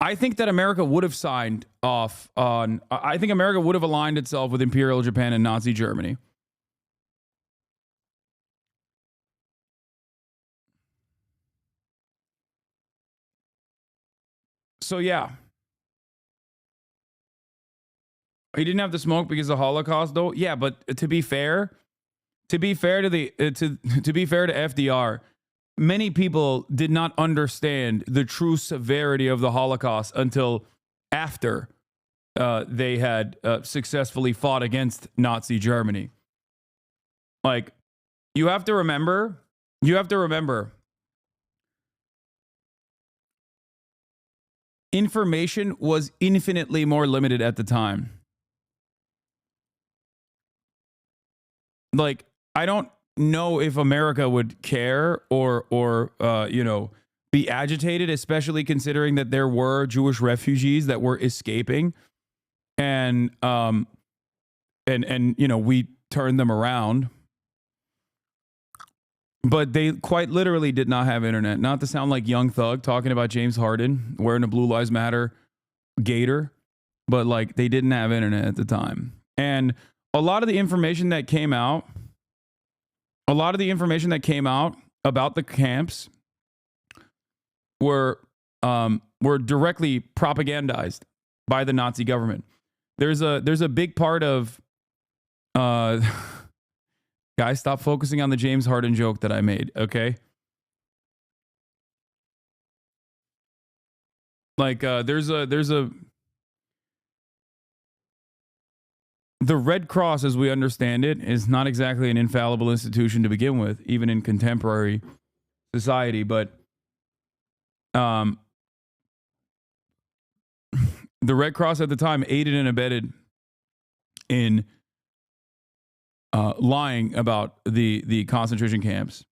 I think that America would have signed off on, I think America would have aligned itself with Imperial Japan and Nazi Germany. So yeah. He didn't have the smoke because of the Holocaust though. Yeah, but to be fair to FDR, many people did not understand the true severity of the Holocaust until after they had successfully fought against Nazi Germany. Like, you have to remember, information was infinitely more limited at the time. like, I don't know if America would care or be agitated, especially considering that there were Jewish refugees that were escaping, and we turned them around. But they quite literally did not have internet. Not to sound like Young Thug talking about James Harden wearing a Blue Lives Matter gator, but like they didn't have internet at the time. And a lot of the information that came out about the camps were directly propagandized by the Nazi government. There's a big part of guys, stop focusing on the James Harden joke that I made, okay? Like the Red Cross, as we understand it, is not exactly an infallible institution to begin with, even in contemporary society, but the Red Cross at the time aided and abetted in lying about the concentration camps.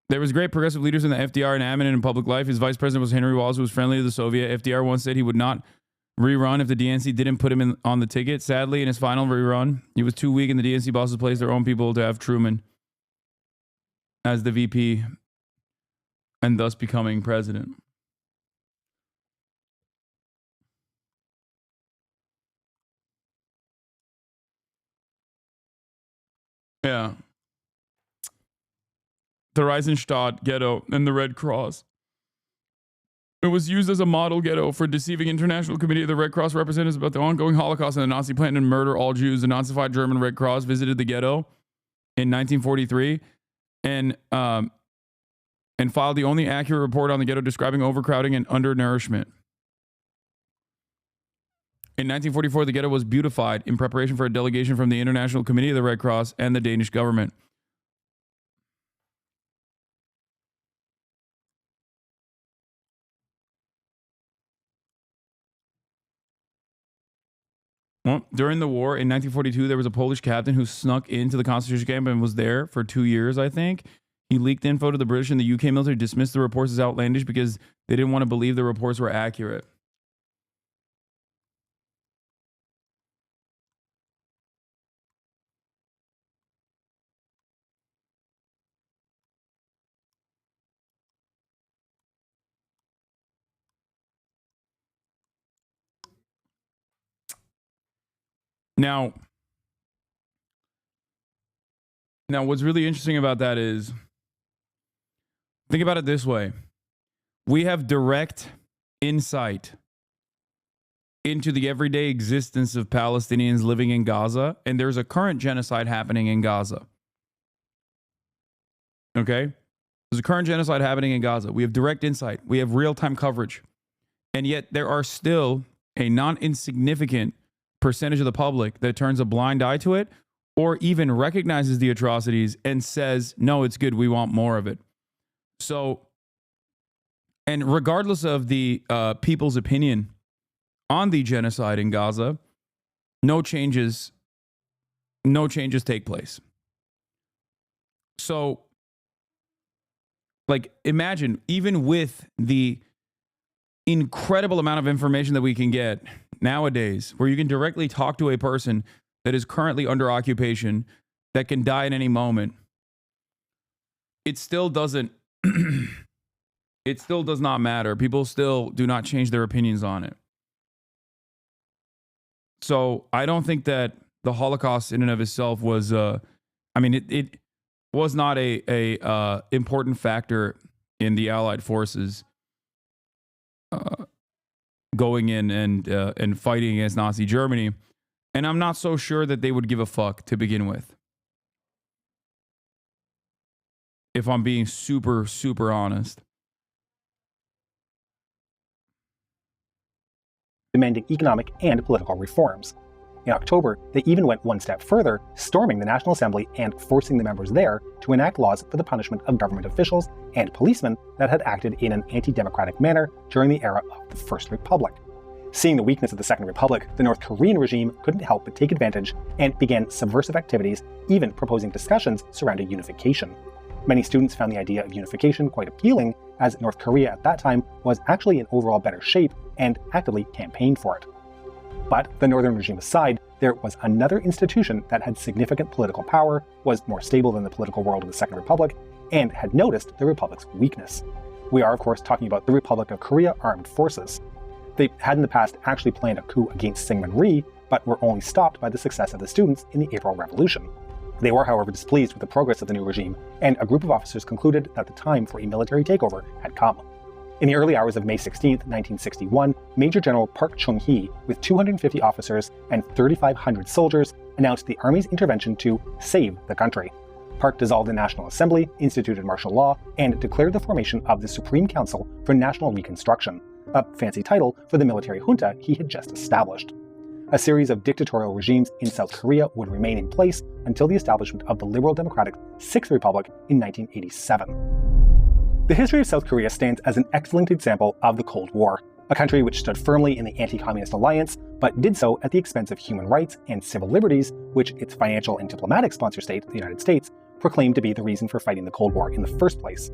There was great progressive leaders in the FDR and Amin in public life. His vice president was Henry Walls, who was friendly to the Soviet. FDR once said he would not rerun if the DNC didn't put him on the ticket. Sadly, in his final rerun, he was too weak, and the DNC bosses placed their own people to have Truman as the VP and thus becoming president. Yeah. The Reisenstadt ghetto and the Red Cross. It was used as a model ghetto for deceiving International Committee of the Red Cross representatives about the ongoing Holocaust and the Nazi plan to murder all Jews. The Nazified German Red Cross visited the ghetto in 1943 and filed the only accurate report on the ghetto describing overcrowding and undernourishment. In 1944, the ghetto was beautified in preparation for a delegation from the International Committee of the Red Cross and the Danish government. Well, during the war in 1942, there was a Polish captain who snuck into the concentration camp and was there for 2 years, I think. He leaked info to the British, and the UK military dismissed the reports as outlandish because they didn't want to believe the reports were accurate. Now, what's really interesting about that is, think about it this way. We have direct insight into the everyday existence of Palestinians living in Gaza, and there's a current genocide happening in Gaza. Okay? There's a current genocide happening in Gaza. We have direct insight. We have real-time coverage. And yet there are still a non-insignificant percentage of the public that turns a blind eye to it or even recognizes the atrocities and says, no, it's good, we want more of it. So, and regardless of the people's opinion on the genocide in Gaza, no changes take place. So, like, imagine, even with the incredible amount of information that we can get nowadays, where you can directly talk to a person that is currently under occupation, that can die at any moment, it still doesn't, it still does not matter. People still do not change their opinions on it. So I don't think that the Holocaust in and of itself was, it was not a important factor in the Allied forces going in and fighting against Nazi Germany. And I'm not so sure that they would give a fuck to begin with. If I'm being super, super honest. Demanding economic and political reforms. In October, they even went one step further, storming the National Assembly and forcing the members there to enact laws for the punishment of government officials and policemen that had acted in an anti-democratic manner during the era of the First Republic. Seeing the weakness of the Second Republic, the North Korean regime couldn't help but take advantage and began subversive activities, even proposing discussions surrounding unification. Many students found the idea of unification quite appealing, as North Korea at that time was actually in overall better shape and actively campaigned for it. But the Northern regime aside, there was another institution that had significant political power, was more stable than the political world of the Second Republic, and had noticed the Republic's weakness. We are, of course, talking about the Republic of Korea Armed Forces. They had in the past actually planned a coup against Syngman Rhee, but were only stopped by the success of the students in the April Revolution. They were, however, displeased with the progress of the new regime, and a group of officers concluded that the time for a military takeover had come. In the early hours of May 16, 1961, Major General Park Chung-hee, with 250 officers and 3,500 soldiers, announced the army's intervention to save the country. Park dissolved the National Assembly, instituted martial law, and declared the formation of the Supreme Council for National Reconstruction, a fancy title for the military junta he had just established. A series of dictatorial regimes in South Korea would remain in place until the establishment of the Liberal Democratic Sixth Republic in 1987. The history of South Korea stands as an excellent example of the Cold War, a country which stood firmly in the anti-communist alliance, but did so at the expense of human rights and civil liberties, which its financial and diplomatic sponsor state, the United States, proclaimed to be the reason for fighting the Cold War in the first place.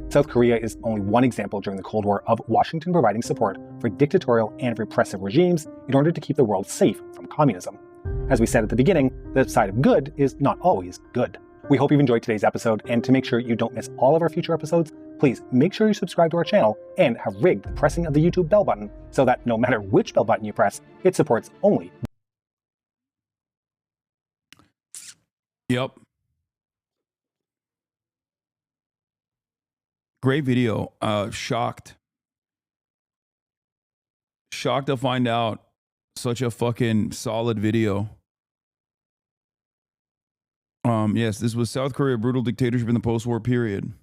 South Korea is only one example during the Cold War of Washington providing support for dictatorial and repressive regimes in order to keep the world safe from communism. As we said at the beginning, the side of good is not always good. We hope you've enjoyed today's episode, and to make sure you don't miss all of our future episodes, please make sure you subscribe to our channel and have rigged the pressing of the YouTube bell button so that no matter which bell button you press, it supports only. Yep. Great video. Shocked to find out such a fucking solid video. Yes, this was South Korea, brutal dictatorship in the post-war period.